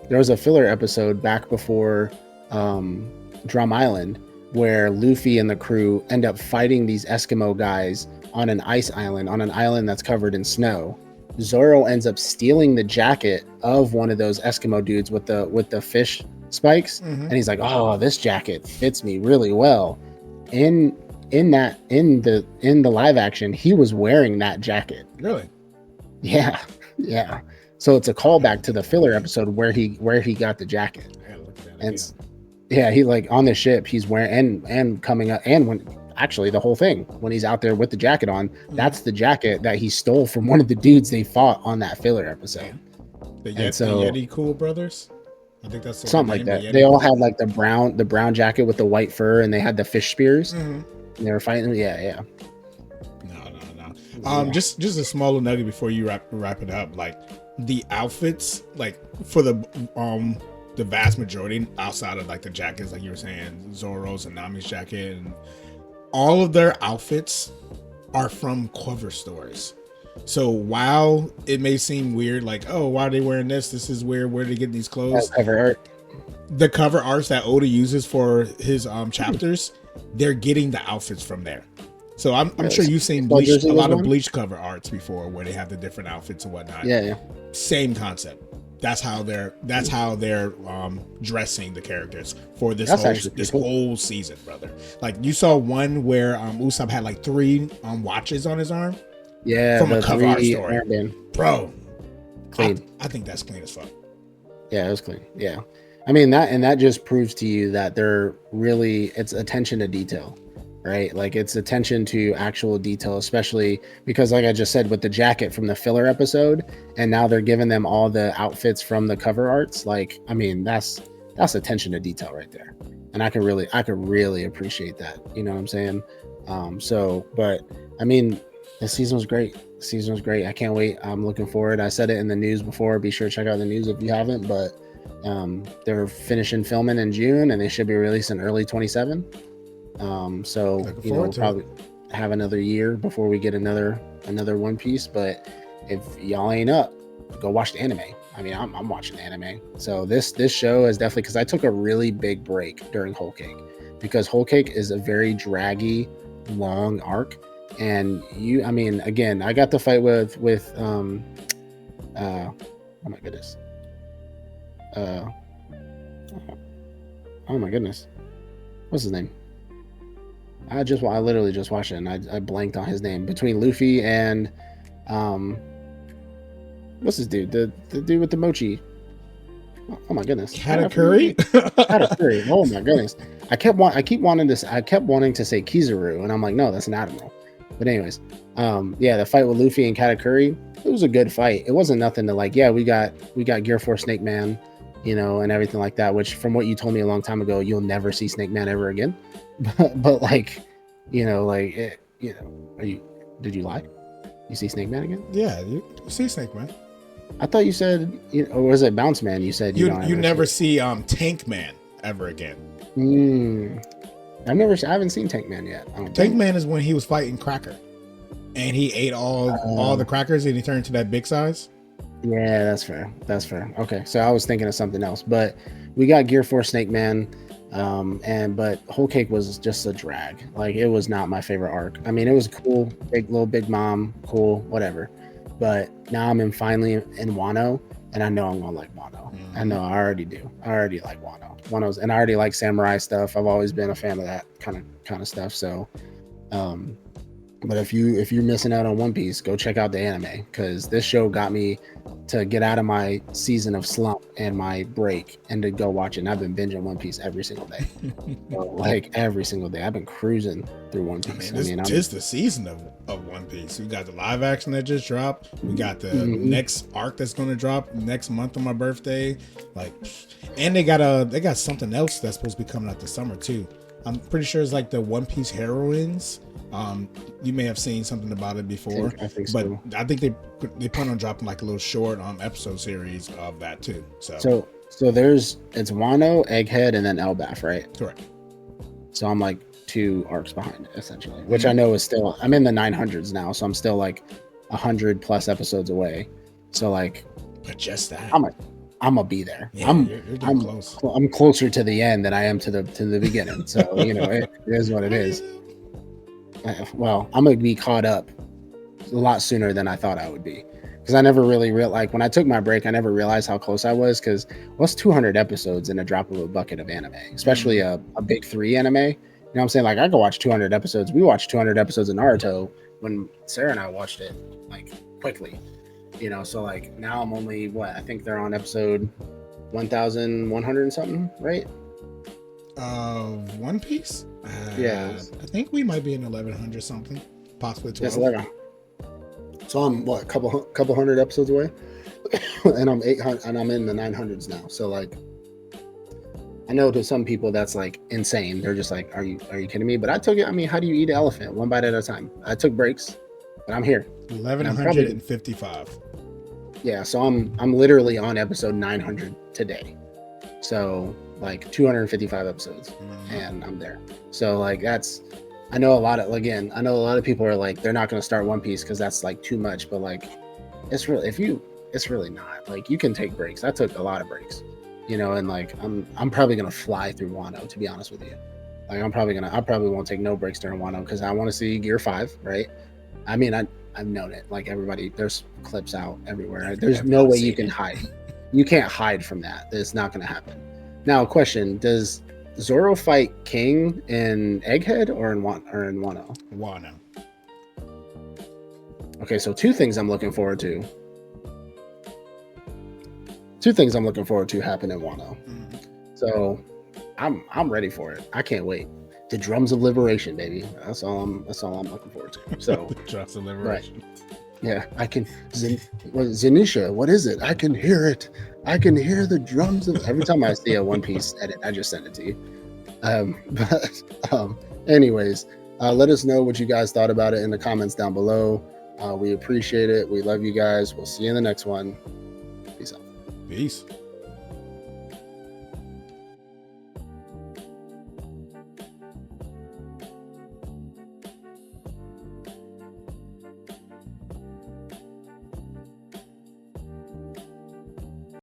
there was a filler episode back before Drum Island where Luffy and the crew end up fighting these Eskimo guys on an ice island, on an island that's covered in snow. Zoro ends up stealing the jacket of one of those Eskimo dudes with the fish spikes, and he's like, "Oh, this jacket fits me really well." In the live action, he was wearing that jacket. Really? Yeah. So it's a callback to the filler episode where he got the jacket. I gotta look at that And again. he like on the ship, he's wearing and coming up, and when actually the whole thing when he's out there with the jacket on, that's the jacket that he stole from one of the dudes they fought on that filler episode. The Yeti Cool Brothers. I think that's something like that. They all had like the brown jacket with the white fur, and they had the fish spears. And they were fighting. Yeah. No. Just a small nugget before you wrap it up. Like the outfits, like for the vast majority, outside of like the jackets, like you were saying, Zoro's and Nami's jacket, and all of their outfits are from cover stories. So while it may seem weird, like, oh, why are they wearing this? This is weird. Where did they get these clothes? Cover art. The cover arts that Oda uses for his chapters, they're getting the outfits from there. So I'm sure you've seen a lot of Bleach cover arts before, where they have the different outfits and whatnot. Yeah. Same concept. That's how they're dressing the characters for this whole season, brother. Like, you saw one where Usopp had like 3 watches on his arm. Yeah, from a cover art story, bro. Clean. I think that's clean as fuck. Yeah, it was clean. Yeah, I mean that just proves to you that they're really, it's attention to detail, right? Like, it's attention to actual detail, especially because, like I just said, with the jacket from the filler episode, and now they're giving them all the outfits from the cover arts. Like, I mean, that's attention to detail right there, and I could really appreciate that. You know what I'm saying? But I mean, the season was great. I can't wait. I'm looking forward. I said it in the news before. Be sure to check out the news if you haven't. But they're finishing filming in June, and they should be released in early 27. So we'll probably have another year before we get another One Piece. But if y'all ain't up, go watch the anime. I mean, I'm watching the anime. So this show is definitely, because I took a really big break during Whole Cake, because Whole Cake is a very draggy, long arc. And I mean, again, I got the fight with oh my goodness. Oh my goodness. What's his name? I literally just watched it, and I blanked on his name. Between Luffy and what's this dude? The dude with the mochi. Oh my goodness. Katakuri? Katakuri. Oh my goodness. I kept wanting to say Kizaru, and I'm like, no, that's an admiral. But anyways, the fight with Luffy and Katakuri, it was a good fight. It wasn't nothing to, like, yeah, we got Gear 4 Snake Man, and everything like that, which, from what you told me a long time ago, you'll never see Snake Man ever again. but like, did you lie? You see Snake Man again? Yeah, you see Snake Man. I thought you said, or was it Bounce Man? You said you never see Tank Man ever again. I haven't seen Tank Man yet. Tank Man is when he was fighting Cracker, and he ate all the crackers, and he turned to that big size. Yeah, that's fair. Okay, so I was thinking of something else, but we got Gear 4 Snake Man, but Whole Cake was just a drag. Like, it was not my favorite arc. I mean, it was cool, big mom, cool, whatever. But now I'm finally in Wano, and I know I'm gonna like Wano. I know, I already do. I already like Wano. And I already like samurai stuff. I've always been a fan of that kind of stuff. So, but if you're missing out on One Piece, go check out the anime, because this show got me to get out of my season of slump and my break and to go watch it. And I've been binging One Piece every single day. Like, every single day, I've been cruising through One Piece. It's the season of One Piece. We got the live action that just dropped. We got the next arc that's going to drop next month on my birthday. Like, and they got something else that's supposed to be coming out this summer too. I'm pretty sure it's like the One Piece heroines. You may have seen something about it before. I think but so. I think they plan on dropping like a little short episode series of that too. So it's Wano, Egghead, and then Elbaf, right? Correct. So I'm like 2 arcs behind it, essentially, which I know is still, I'm in the 900s now, so I'm still like 100 plus episodes away. So, like, but just that, I'm gonna be there. Yeah, I'm close. I'm closer to the end than I am to the beginning. So it is what it is. Well, I'm gonna be caught up a lot sooner than I thought I would be, because I never really like, when I took my break, I never realized how close I was, because what's 200 episodes in a drop of a bucket of anime, especially a big 3 anime. You know what I'm saying? Like, I could watch 200 episodes. We watched 200 episodes of Naruto when Sarah and I watched it, like, quickly. So, like, now I'm only, I think they're on episode 1,100 and something, right? One Piece? Yeah. I think we might be in 1,100 something, possibly 12. Yes, 11. So I'm a couple hundred episodes away, and I'm 800, and I'm in the 900s now. So, like, I know to some people that's like insane. They're just like, are you kidding me? But I took it. I mean, how do you eat an elephant? One bite at a time. I took breaks, but I'm here. 1,155. Yeah, so I'm literally on episode 900 today. So, like, 255 episodes, and I'm there. So, like, that's I know a lot of people are like, they're not going to start One Piece because that's like too much, but like, it's really not. Like, you can take breaks. I took a lot of breaks, and like, I'm probably going to fly through Wano, to be honest with you. Like, I probably won't take no breaks during Wano because I want to see Gear 5, right? I mean, I've known it. Like, everybody, there's clips out everywhere. There's no way you can hide. You can't hide from that. It's not going to happen. Now, question: does Zoro fight King in Egghead or in Wano? Wano. Okay, so two things I'm looking forward to. Two things I'm looking forward to happen in Wano. So I'm ready for it. I can't wait. The drums of liberation, baby. That's all I'm looking forward to. So the drums of liberation. Right. Yeah, I can. Zenisha, what is it? I can hear it. I can hear the drums of. Every time I see a One Piece edit, I just send it to you. Anyways, let us know what you guys thought about it in the comments down below. We appreciate it. We love you guys. We'll see you in the next one. Peace out. Peace.